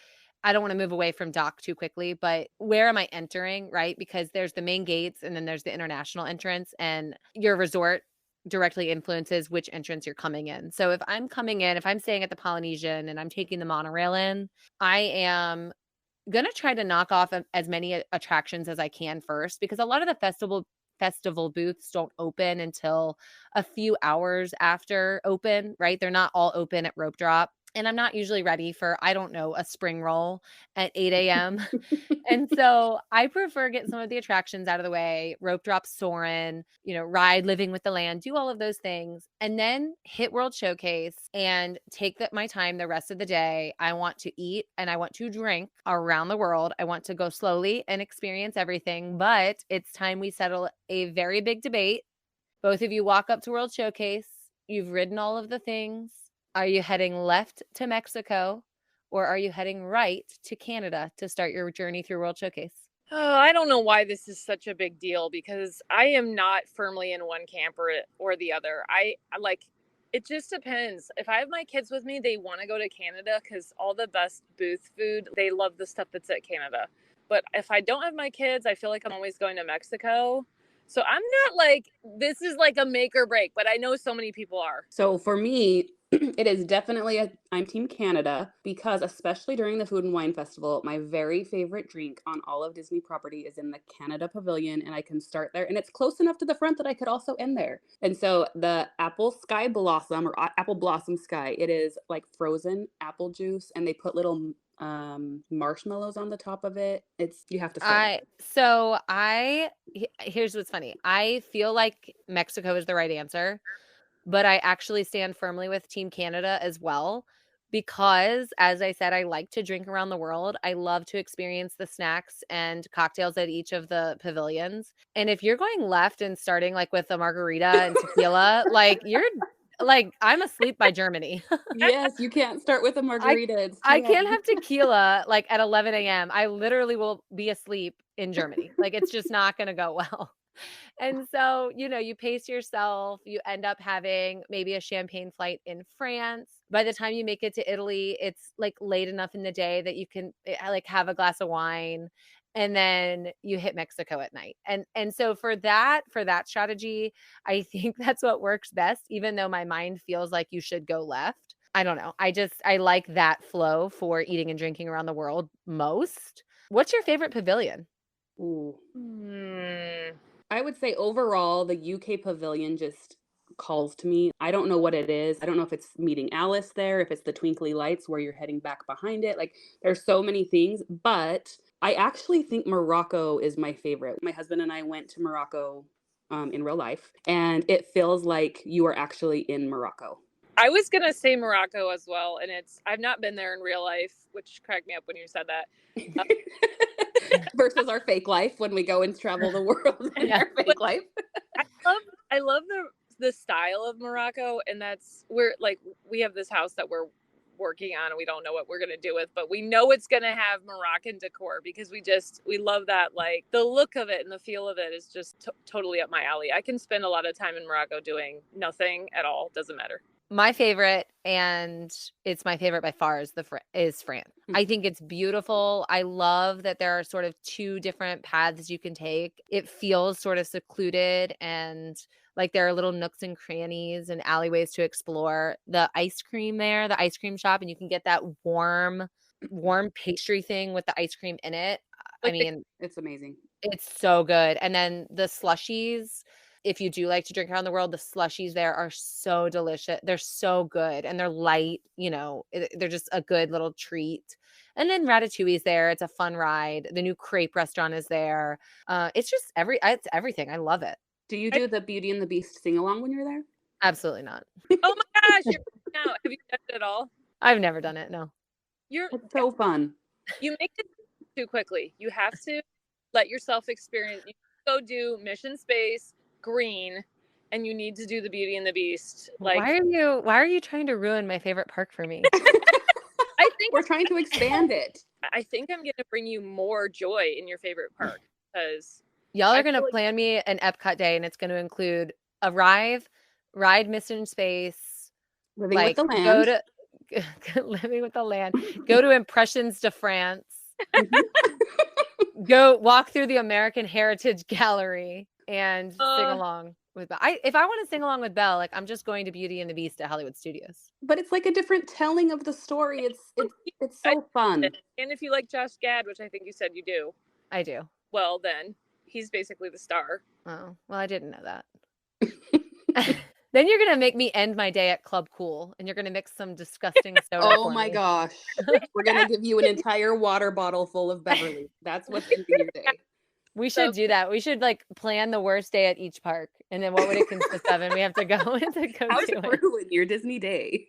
I don't want to move away from Doc too quickly, but where am I entering, right? Because there's the main gates and then there's the international entrance, and your resort directly influences which entrance you're coming in. So if I'm staying at the Polynesian and I'm taking the monorail in, I am going to try to knock off as many attractions as I can first, because a lot of the festival booths don't open until a few hours after open, right? They're not all open at rope drop. And I'm not usually ready for, I don't know, a spring roll at 8 a.m. And so I prefer get some of the attractions out of the way, rope drop Soarin', ride Living with the Land, do all of those things, and then hit World Showcase and take my time the rest of the day. I want to eat and I want to drink around the world. I want to go slowly and experience everything, but it's time we settle a very big debate. Both of you walk up to World Showcase. You've ridden all of the things. Are you heading left to Mexico, or are you heading right to Canada to start your journey through World Showcase? Oh, I don't know why this is such a big deal, because I am not firmly in one camp or the other. I like, it just depends. If I have my kids with me, they want to go to Canada because all the best booth food, they love the stuff that's at Canada. But if I don't have my kids, I feel like I'm always going to Mexico. So I'm not like, this is like a make or break, but I know so many people are. So for me, it is definitely I'm Team Canada, because especially during the Food and Wine Festival, my very favorite drink on all of Disney property is in the Canada Pavilion, and I can start there, and it's close enough to the front that I could also end there. And so the Apple Sky Blossom, or Apple Blossom Sky, it is like frozen apple juice, and they put little marshmallows on the top of it. You have to start there. Here's what's funny. I feel like Mexico is the right answer, but I actually stand firmly with Team Canada as well, because, as I said, I like to drink around the world. I love to experience the snacks and cocktails at each of the pavilions. And if you're going left and starting like with a margarita and tequila, I'm asleep by Germany. Yes, you can't start with a margarita. It's too I can't heavy. have tequila like at 11 a.m. I literally will be asleep in Germany. Like, it's just not going to go well. And so, you pace yourself, you end up having maybe a champagne flight in France. By the time you make it to Italy, it's like late enough in the day that you can like have a glass of wine, and then you hit Mexico at night. And so for that strategy, I think that's what works best, even though my mind feels like you should go left. I don't know. I like that flow for eating and drinking around the world most. What's your favorite pavilion? Ooh. Hmm. I would say overall, the UK pavilion just calls to me. I don't know what it is. I don't know if it's meeting Alice there, if it's the twinkly lights where you're heading back behind it. Like, there's so many things, but I actually think Morocco is my favorite. My husband and I went to Morocco in real life, and it feels like you are actually in Morocco. I was going to say Morocco as well. And I've not been there in real life, which cracked me up when you said that. Versus our fake life when we go and travel the world in our fake life. I love the style of Morocco, and we have this house that we're working on and we don't know what we're going to do with, but we know it's going to have Moroccan decor because we love that, like the look of it and the feel of it is just totally up my alley. I can spend a lot of time in Morocco doing nothing at all. Doesn't matter. My favorite, and it's my favorite by far, is France. I think it's beautiful. I love that there are sort of two different paths you can take. It feels sort of secluded, and like there are little nooks and crannies and alleyways to explore. The ice cream there, the ice cream shop, and you can get that warm pastry thing with the ice cream in it. I mean, it's amazing. It's so good. And then the slushies, if you do like to drink around the world, the slushies there are so delicious. They're so good, and they're light, they're just a good little treat. And then Ratatouille's there. It's a fun ride. The new crepe restaurant is there. It's just it's everything. I love it. Do you do the Beauty and the Beast sing along when you're there? Absolutely not. Oh my gosh. Have you done it at all? I've never done it. No. It's so fun. You make it too quickly. You have to let yourself experience. You go do Mission Space, Green, and you need to do the Beauty and the Beast. Like, why are you trying to ruin my favorite park for me? I think we're trying to expand it. I think I'm going to bring you more joy in your favorite park, because y'all are going to plan me an Epcot day, and it's going to include ride Mission Space, living with the land, living with the land, go to Impressions de France, go walk through the American Heritage Gallery, and sing along with Belle. If I want to sing along with Belle, like, I'm just going to Beauty and the Beast at Hollywood Studios. But it's like a different telling of the story. It's so fun. And if you like Josh Gad, which I think you said you do. I do. Well, then he's basically the star. Oh, well, I didn't know that. Then you're going to make me end my day at Club Cool, and you're going to mix some disgusting soda Oh for my me. gosh. We're going to give you an entire water bottle full of Beverly. That's what's ending your day. We should do that. We should like plan the worst day at each park, and then what would it consist of? And we have to go How to ruin your Disney day.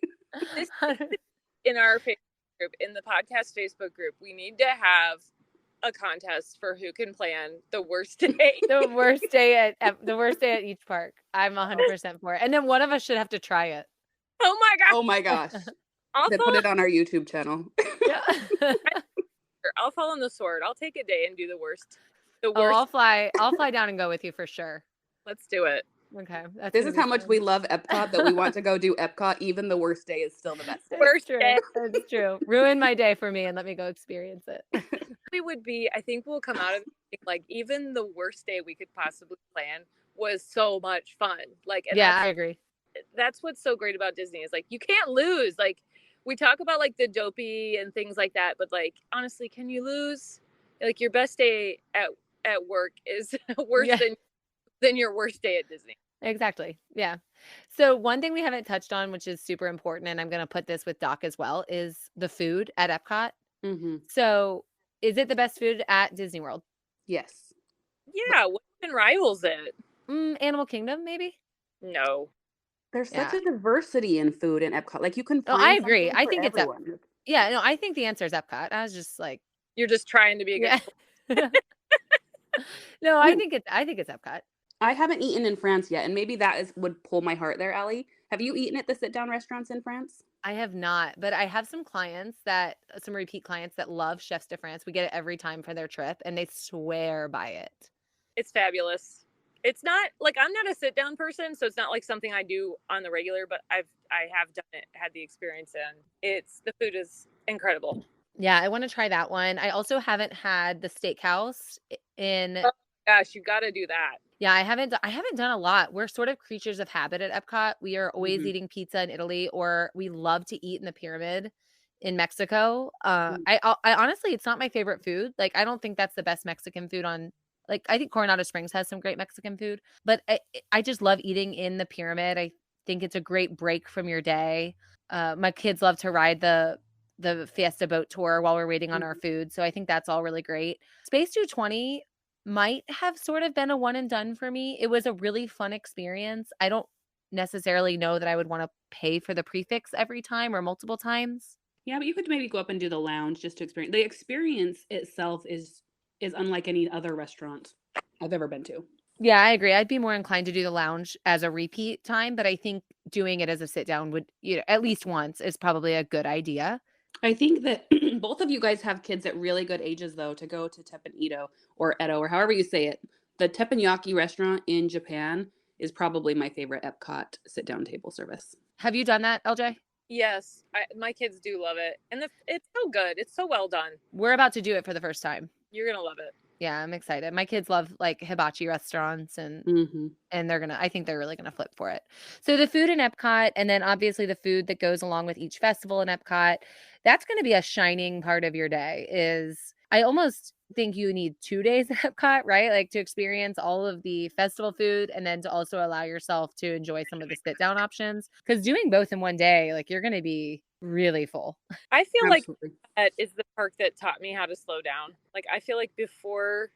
In our Facebook group, in the podcast Facebook group, we need to have a contest for who can plan the worst day. the worst day at each park. I'm 100% for it. And then one of us should have to try it. Oh my gosh. Oh my gosh. Then put it on our YouTube channel. Yeah. I'll fall on the sword. I'll take a day and do the worst. I'll fly down and go with you for sure. Let's do it. Okay. This is how much we love Epcot, that we want to go do Epcot. Even the worst day is still the best day. Worst day. That's true. Ruin my day for me and let me go experience it. would be, I think we'll come out of it, like even the worst day we could possibly plan was so much fun. Like, and Yeah, I agree. that's what's so great about Disney is like you can't lose. Like we talk about like the dopey and things like that, but like honestly, can you lose? Like your best day at work is worse Yeah, than your worst day at Disney. exactly. Yeah. So one thing we haven't touched on, which is super important, and I'm going to put this with Doc as well, is the food at Epcot. Mm-hmm. So is it the best food at Disney World? Yes. Yeah, what even rivals it? Animal Kingdom, maybe? No. There's such Yeah. a diversity in food in Epcot. Like you can Oh, I find agree. something I for think it's everyone. yeah, no, I think the answer is Epcot. I was just like, You're just trying to be a good yeah. sport. No, I mean, I think it's Epcot. I haven't eaten in France yet, and maybe that is would pull my heart there, Ellie. Have you eaten at the sit-down restaurants in France? I have not, but I have some repeat clients that love Chefs de France. We get it every time for their trip, and they swear by it. It's fabulous. It's not like I'm not a sit down person, so it's not like something I do on the regular, but I have done it, had the experience, and the food is incredible. Yeah, I want to try that one. I also haven't had the steakhouse in. Oh gosh, you got to do that. Yeah, I haven't done a lot. We're sort of creatures of habit at Epcot. We are always Mm-hmm. eating pizza in Italy, or we love to eat in the pyramid in Mexico. Mm. I honestly, it's not my favorite food. Like, I don't think that's the best Mexican food on. Like, I think Coronado Springs has some great Mexican food, but I just love eating in the pyramid. I think it's a great break from your day. My kids love to ride the Fiesta boat tour while we're waiting on our Mhm. food, so I think that's all really great. Space 220 might have sort of been a one and done for me. It was a really fun experience. I don't necessarily know that I would want to pay for the prefix every time or multiple times. Yeah, but you could maybe go up and do the lounge just to experience. The experience itself is unlike any other restaurant I've ever been to. Yeah, I agree. I'd be more inclined to do the lounge as a repeat time, but I think doing it as a sit down would, at least once is probably a good idea. I think that both of you guys have kids at really good ages, though, to go to Teppan Edo or Edo or however you say it. The teppanyaki restaurant in Japan is probably my favorite Epcot sit-down table service. Have you done that, LJ? Yes, my kids do love it, and it's so good. It's so well done. We're about to do it for the first time. You're gonna love it. Yeah, I'm excited. My kids love like hibachi restaurants Mm-hmm. and I think they're really gonna flip for it. So the food in Epcot, and then obviously the food that goes along with each festival in Epcot, that's gonna be a shining part of your day. I almost think you need 2 days at Epcot, right? Like to experience all of the festival food and then to also allow yourself to enjoy some of the sit down options. Because doing both in one day, like you're gonna be really full. I feel like Absolutely. that is the park that taught me how to slow down. Like I feel like before,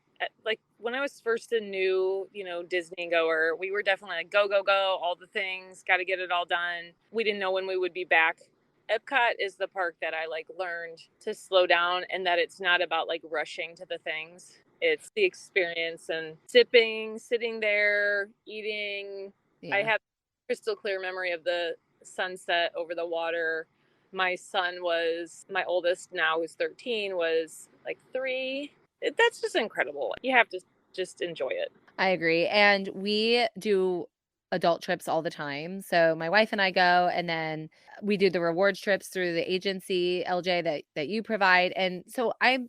like when I was first a new, Disney goer, we were definitely like go go go, all the things, got to get it all done. We didn't know when we would be back. Epcot is the park that I like learned to slow down, and that it's not about like rushing to the things. It's the experience and sitting there, eating. I Yeah. have crystal clear memory of the sunset over the water. My oldest now, who's 13, was like 3. That's just incredible. You have to just enjoy it. I agree. And we do adult trips all the time. So my wife and I go, and then we do the rewards trips through the agency, LJ, that you provide. And so I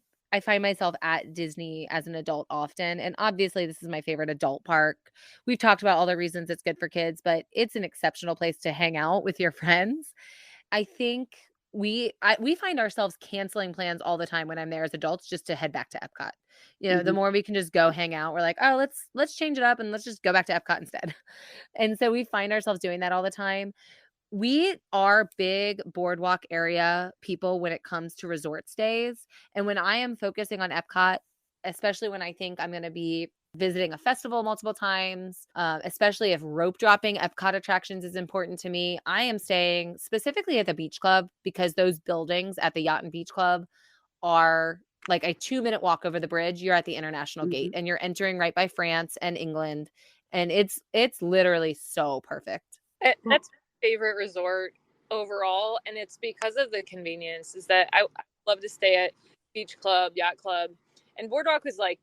find myself at Disney as an adult often. And obviously this is my favorite adult park. We've talked about all the reasons it's good for kids, but it's an exceptional place to hang out with your friends. I think we find ourselves canceling plans all the time when I'm there as adults just to head back to Epcot. The Mm-hmm. more we can just go hang out, we're like, "Oh, let's change it up and let's just go back to Epcot instead." And so we find ourselves doing that all the time. We are big boardwalk area people when it comes to resort stays. And when I am focusing on Epcot, especially when I think I'm going to be visiting a festival multiple times, especially if rope dropping Epcot attractions is important to me, I am staying specifically at the beach club because those buildings at the Yacht and Beach Club are like a 2-minute walk over the bridge. You're at the international Mm-hmm. gate and you're entering right by France and England. And it's literally so perfect. That's my favorite resort overall, and it's because of the convenience. Is that I love to stay at Beach Club, Yacht Club, and Boardwalk is like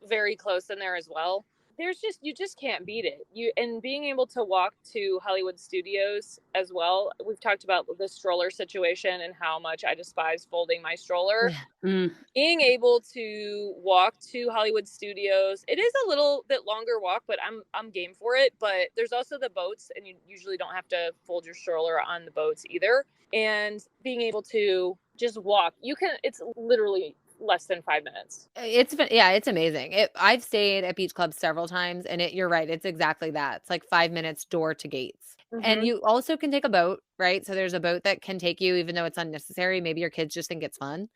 very close in there as well. you just can't beat it. And being able to walk to Hollywood Studios as well. We've talked about the stroller situation and how much I despise folding my stroller. Mm. Being able to walk to Hollywood Studios, it is a little bit longer walk, but I'm game for it. But there's also the boats, and you usually don't have to fold your stroller on the boats either. And being able to just walk, it's literally less than 5 minutes. It's amazing. I've stayed at beach clubs several times, and you're right. It's exactly that. It's like 5 minutes door to gates. And you also can take a boat, right? So there's a boat that can take you, even though it's unnecessary. Maybe your kids just think it's fun.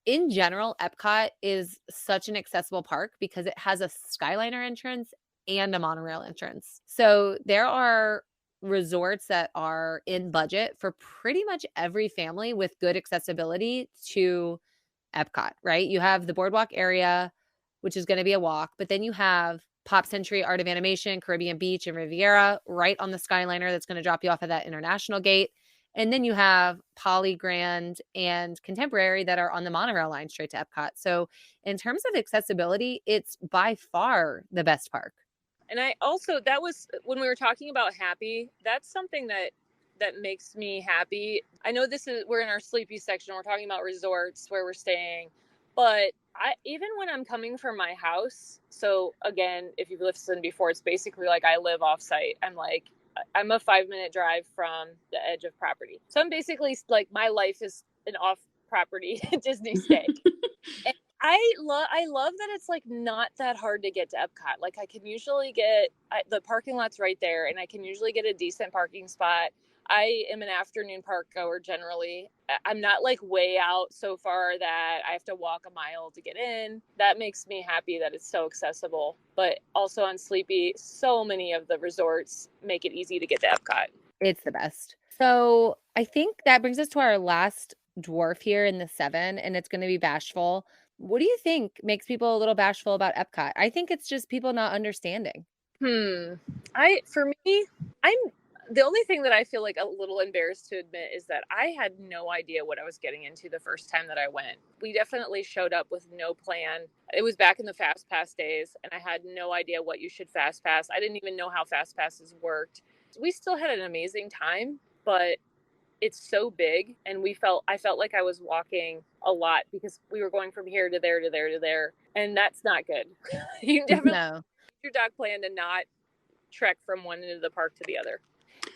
In general, Epcot is such an accessible park because it has a Skyliner entrance and a monorail entrance. So there are resorts that are in budget for pretty much every family with good accessibility to Epcot, right? You have the boardwalk area, which is going to be a walk, but then you have Pop Century, Art of Animation, Caribbean Beach, and Riviera right on the Skyliner that's going to drop you off at that international gate. And then you have Poly, Grand, and Contemporary that are on the monorail line straight to Epcot. So in terms of accessibility, it's by far the best park. And I also, that was when we were talking about happy, that's something that makes me happy. I know we're in our sleepy section. We're talking about resorts where we're staying, but even when I'm coming from my house, so again, if you've listened before, it's basically like I live off site. I'm a 5-minute drive from the edge of property. So I'm basically like, my life is an off property Disney stay. And I love that it's like not that hard to get to Epcot. Like I can usually the parking lot's right there, and I can usually get a decent parking spot. I am an afternoon park goer generally. I'm not like way out so far that I have to walk a mile to get in. That makes me happy that it's so accessible. But also on Sleepy, so many of the resorts make it easy to get to Epcot. It's the best. So I think that brings us to our last dwarf here in the 7, and it's going to be Bashful. What do you think makes people a little bashful about Epcot? I think it's just people not understanding. For me, I'm the only thing that I feel like a little embarrassed to admit is that I had no idea what I was getting into the first time that I went. We definitely showed up with no plan. It was back in the Fast Pass days, and I had no idea what you should Fast Pass. I didn't even know how Fast Passes worked. We still had an amazing time, but it's so big, and I felt like I was walking a lot because we were going from here to there to there to there, and that's not good. You definitely No. your dog plan to not trek from one end of the park to the other.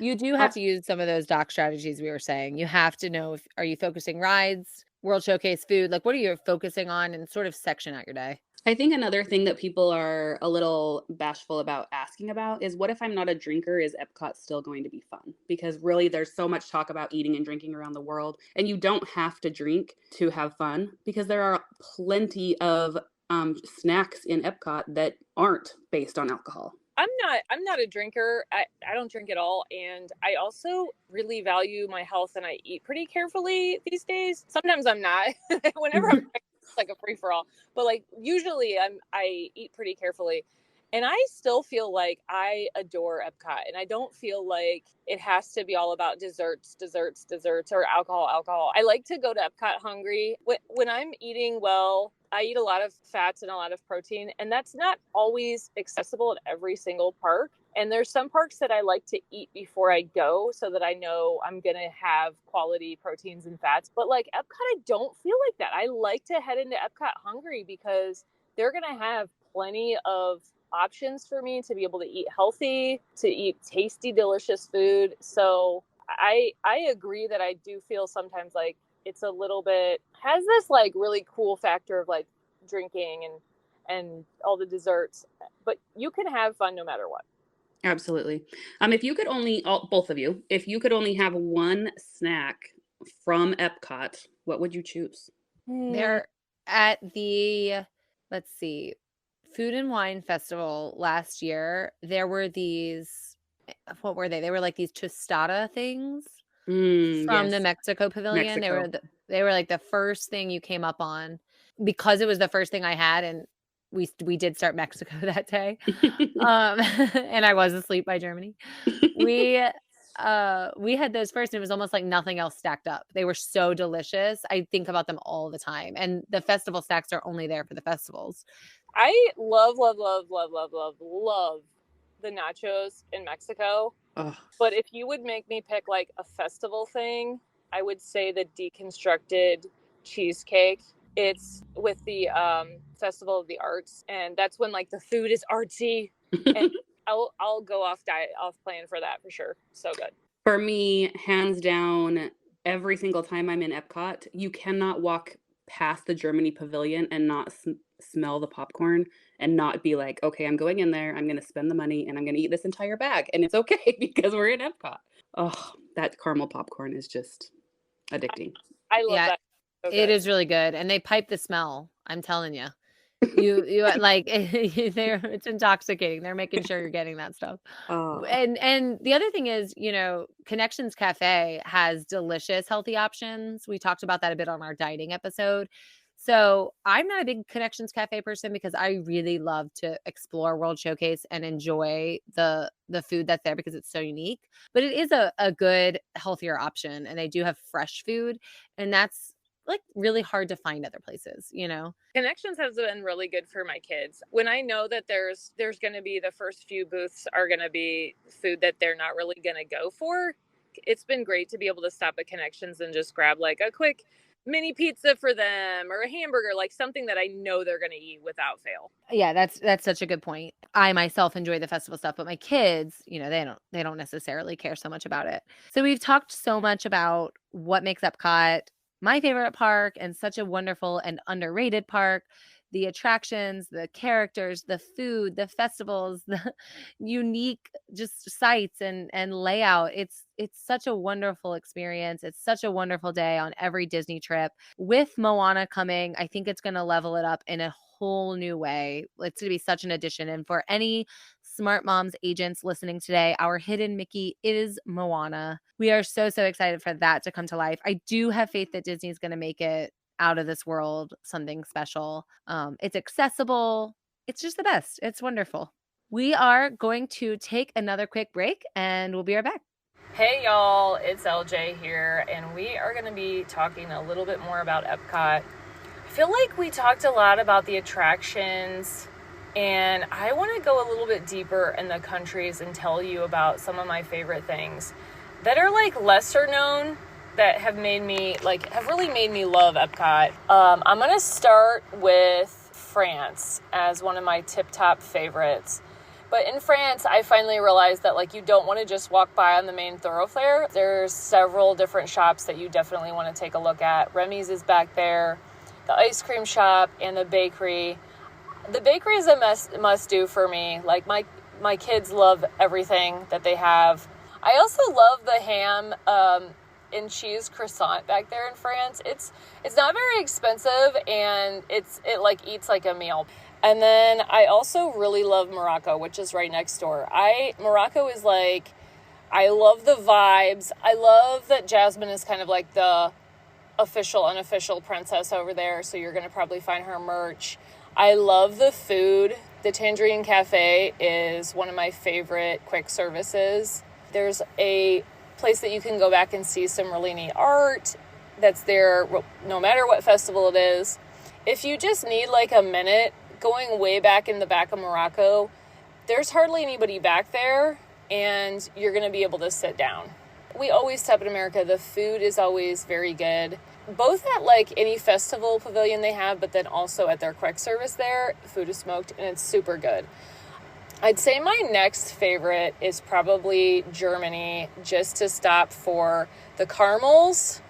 You do have to use some of those dock strategies we were saying. You have to know, are you focusing rides, World Showcase, food? Like, what are you focusing on, and sort of section out your day? I think another thing that people are a little bashful about asking about is, what if I'm not a drinker? Is Epcot still going to be fun? Because really there's so much talk about eating and drinking around the world, and you don't have to drink to have fun, because there are plenty of snacks in Epcot that aren't based on alcohol. I'm not a drinker. I don't drink at all. And I also really value my health, and I eat pretty carefully these days. Sometimes I'm not. Whenever I'm it's like a free for all. But like usually I eat pretty carefully. And I still feel like I adore Epcot, and I don't feel like it has to be all about desserts, or alcohol. I like to go to Epcot hungry. When I'm eating well, I eat a lot of fats and a lot of protein, and that's not always accessible at every single park. And there's some parks that I like to eat before I go so that I know I'm going to have quality proteins and fats. But like Epcot, I don't feel like that. I like to head into Epcot hungry because they're going to have plenty of options for me to be able to eat healthy, to eat tasty, delicious food. So I agree that I do feel sometimes like it's a little bit, has this like really cool factor of like drinking and all the desserts, but you can have fun no matter what. Absolutely. If you could only, both of you, if you could only have one snack from Epcot, what would you choose? They're at the, let's see, Food and Wine Festival last year. There were these, what were they? They were like these tostada things from the Mexico Pavilion. Mexico. They were like the first thing you came up on, because it was the first thing I had, and we did start Mexico that day. And I was asleep by Germany. We had those first, and it was almost like nothing else stacked up. They were so delicious. I think about them all the time. And the festival snacks are only there for the festivals. I love, love, love, love, love, love, love the nachos in Mexico. Ugh. But if you would make me pick like a festival thing, I would say the deconstructed cheesecake. It's with the Festival of the Arts, and that's when like the food is artsy, and I'll go off plan for that for sure. So good. For me, hands down, every single time I'm in Epcot, you cannot walk past the Germany pavilion and not smell the popcorn and not be like, okay, I'm going in there, I'm going to spend the money, and I'm going to eat this entire bag. And it's okay because we're in Epcot. Oh, that caramel popcorn is just addicting. I love Yeah, that. So it good. is really good, and they pipe the smell, I'm telling you. You like, it's intoxicating. They're making sure you're getting that stuff. Oh, And the other thing is, Connections Cafe has delicious healthy options. We talked about that a bit on our dieting episode. So I'm not a big Connections Cafe person because I really love to explore World Showcase and enjoy the food that's there because it's so unique. But it is a good, healthier option, and they do have fresh food, and that's like really hard to find other places, Connections has been really good for my kids. When I know that there's going to be the first few booths are going to be food that they're not really going to go for, it's been great to be able to stop at Connections and just grab like a quick mini pizza for them or a hamburger, like something that I know they're going to eat without fail. Yeah, that's such a good point. I myself enjoy the festival stuff, but my kids, they don't necessarily care so much about it. So we've talked so much about what makes Epcot my favorite park and such a wonderful and underrated park. The attractions, the characters, the food, the festivals, the unique just sights and layout. It's such a wonderful experience. It's such a wonderful day on every Disney trip. With Moana coming, I think it's going to level it up in a whole new way. It's going to be such an addition. And for any smart moms agents listening today, our hidden Mickey is Moana. We are so, so excited for that to come to life. I do have faith that Disney's going to make it out of this world something special. It's accessible. It's just the best. It's wonderful. We are going to take another quick break and we'll be right back. Hey y'all, it's LJ here, and we are going to be talking a little bit more about Epcot. I feel like we talked a lot about the attractions, and I want to go a little bit deeper in the countries and tell you about some of my favorite things that are like lesser known that have really made me love Epcot. I'm going to start with France as one of my tip-top favorites. But in France, I finally realized that like you don't want to just walk by on the main thoroughfare. There's several different shops that you definitely want to take a look at. Remy's is back there, the ice cream shop, and the bakery. The bakery is a must-do for me. Like my kids love everything that they have. I also love the ham and cheese croissant back there in France. It's not very expensive, and it like eats like a meal. And then I also really love Morocco, which is right next door. Morocco is like, I love the vibes. I love that Jasmine is kind of like the official, unofficial princess over there. So you're going to probably find her merch. I love the food. The Tangerine Cafe is one of my favorite quick services. There's a place that you can go back and see some really neat art that's there no matter what festival it is. If you just need like a minute, going way back in the back of Morocco, there's hardly anybody back there, and you're going to be able to sit down. We always stop at America. The food is always very good, both at like any festival pavilion they have, but then also at their quick service there. The food is smoked, and it's super good. I'd say my next favorite is probably Germany, just to stop for the caramels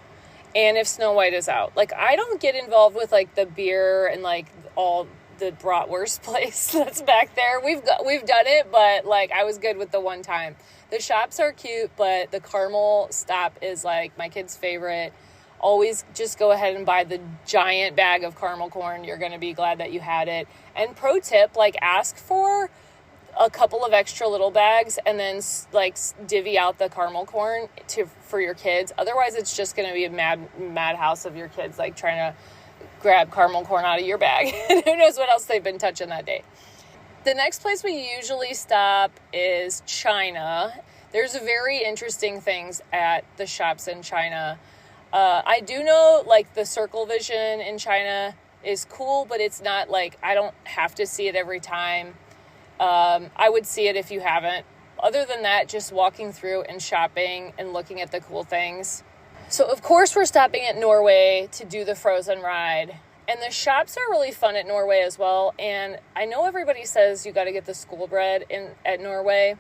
and if Snow White is out. Like, I don't get involved with like the beer and like all the bratwurst place that's back there. We've done it, but like I was good with the one time. The shops are cute, but the caramel stop is like my kid's favorite. Always just go ahead and buy the giant bag of caramel corn. You're going to be glad that you had it. And pro tip, like ask for a couple of extra little bags and then like divvy out the caramel corn for your kids. Otherwise it's just going to be a madhouse of your kids like trying to grab caramel corn out of your bag. And who knows what else they've been touching that day. The next place we usually stop is China. There's very interesting things at the shops in China. I do know like the Circle Vision in China is cool, but it's not like I don't have to see it every time. I would see it if you haven't. Other than that, just walking through and shopping and looking at the cool things. So of course we're stopping at Norway to do the Frozen ride. And the shops are really fun at Norway as well. And I know everybody says you got to get the school bread at Norway.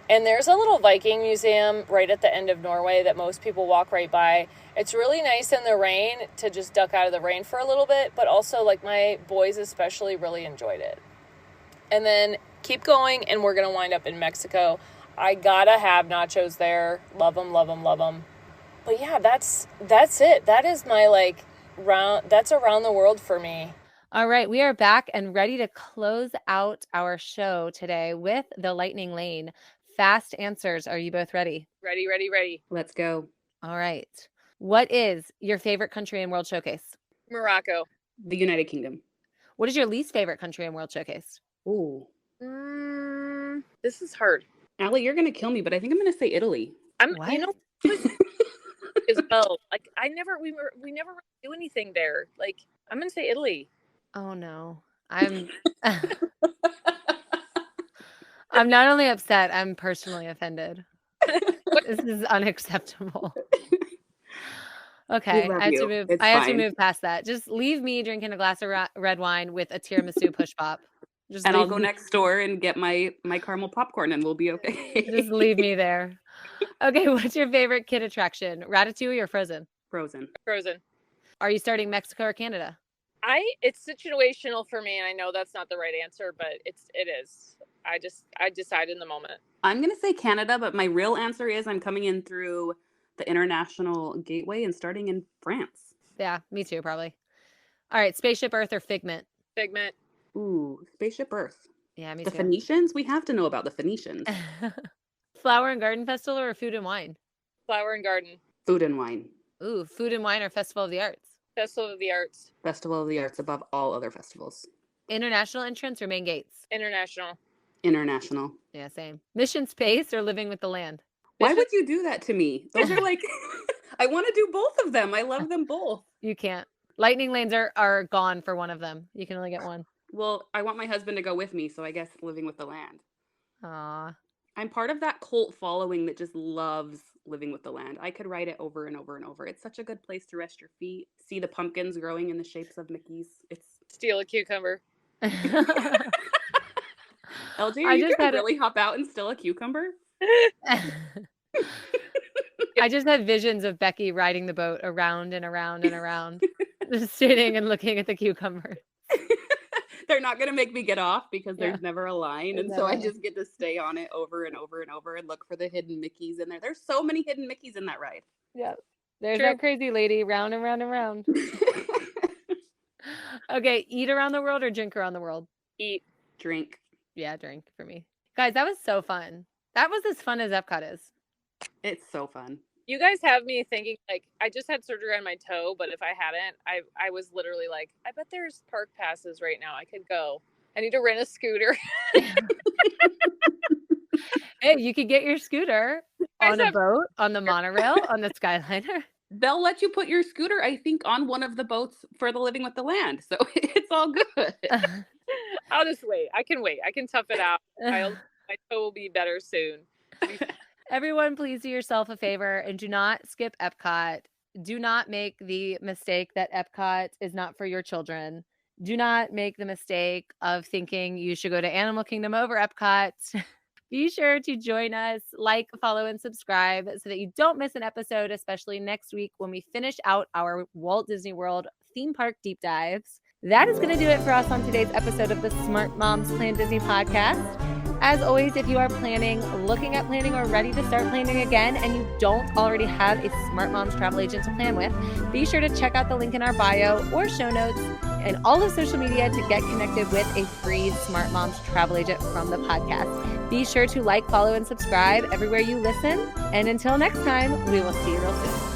And there's a little Viking museum right at the end of Norway that most people walk right by. It's really nice in the rain to just duck out of the rain for a little bit. But also, like, my boys especially really enjoyed it. And then keep going, and we're going to wind up in Mexico. I got to have nachos there. Love them, love them, love them. But yeah, that's it. That is my, like, that's around the world for me. All right, we are back and ready to close out our show today with the lightning lane. Fast answers. Are you both ready? Ready, ready, ready. Let's go. All right. What is your favorite country in World Showcase? Morocco. The United Kingdom. What is your least favorite country in World Showcase? Ooh. This is hard. Allie, you're going to kill me, but I think I'm going to say Italy. What? You know, as well. Like, we never really do anything there. Like, I'm going to say Italy. Oh no. I'm not only upset, I'm personally offended. This is unacceptable. Okay, I have to move past that. Just leave me drinking a glass of red wine with a tiramisu push pop. And I'll go next door and get my caramel popcorn and we'll be okay. Just leave me there. Okay, what's your favorite kid attraction? Ratatouille or Frozen? Frozen. Are you starting Mexico or Canada? It's situational for me, and I know that's not the right answer, but it is. I decide in the moment. I'm going to say Canada, but my real answer is I'm coming in through the international gateway and starting in France. Yeah, me too, probably. All right, Spaceship Earth or Figment? Figment. Ooh, Spaceship Earth. Yeah, me too. The Phoenicians? We have to know about the Phoenicians. Flower and Garden Festival or Food and Wine? Flower and Garden. Food and Wine. Ooh, Food and Wine or Festival of the Arts? Festival of the Arts. Festival of the Arts above all other festivals. International entrance or main gates? International. International. Yeah, same. Mission Space or Living with the Land? Why would you do that to me? Those are like, I want to do both of them. I love them both. You can't. Lightning lanes are gone for one of them. You can only get one. Well, I want my husband to go with me, so I guess Living with the Land. Aw. I'm part of that cult following that just loves Living with the Land. I could write it over and over and over. It's such a good place to rest your feet. See the pumpkins growing in the shapes of Mickeys. Steal a cucumber. LJ, are you going to really hop out and steal a cucumber? I just had visions of Becki riding the boat around and around and around, just sitting and looking at the cucumber. They're not going to make me get off because there's never a line. And so I just get to stay on it over and over and over and look for the hidden Mickeys in there. There's so many hidden Mickeys in that ride. Yeah. There's that crazy lady round and round and round. Okay. Eat around the world or drink around the world? Eat. Drink. Yeah, drink for me. Guys, that was so fun. That was as fun as EPCOT is. It's so fun. You guys have me thinking, like, I just had surgery on my toe, but if I hadn't, I was literally like, I bet there's park passes right now. I could go. I need to rent a scooter. Hey, you could get your scooter on a boat, on the monorail, on the Skyliner. They'll let you put your scooter, I think, on one of the boats for the Living with the Land. So it's all good. I'll just wait. I can wait. I can tough it out. My toe will be better soon. Everyone, please do yourself a favor and do not skip EPCOT. Do not make the mistake that EPCOT is not for your children. Do not make the mistake of thinking you should go to Animal Kingdom over EPCOT. Be sure to join us, like, follow, and subscribe so that you don't miss an episode, especially next week when we finish out our Walt Disney World theme park deep dives. That is going to do it for us on today's episode of the Smart Moms Plan Disney podcast. As always, if you are planning, looking at planning, or ready to start planning again, and you don't already have a Smart Moms travel agent to plan with, be sure to check out the link in our bio or show notes and all of social media to get connected with a free Smart Moms travel agent from the podcast. Be sure to like, follow, and subscribe everywhere you listen. And until next time, we will see you real soon.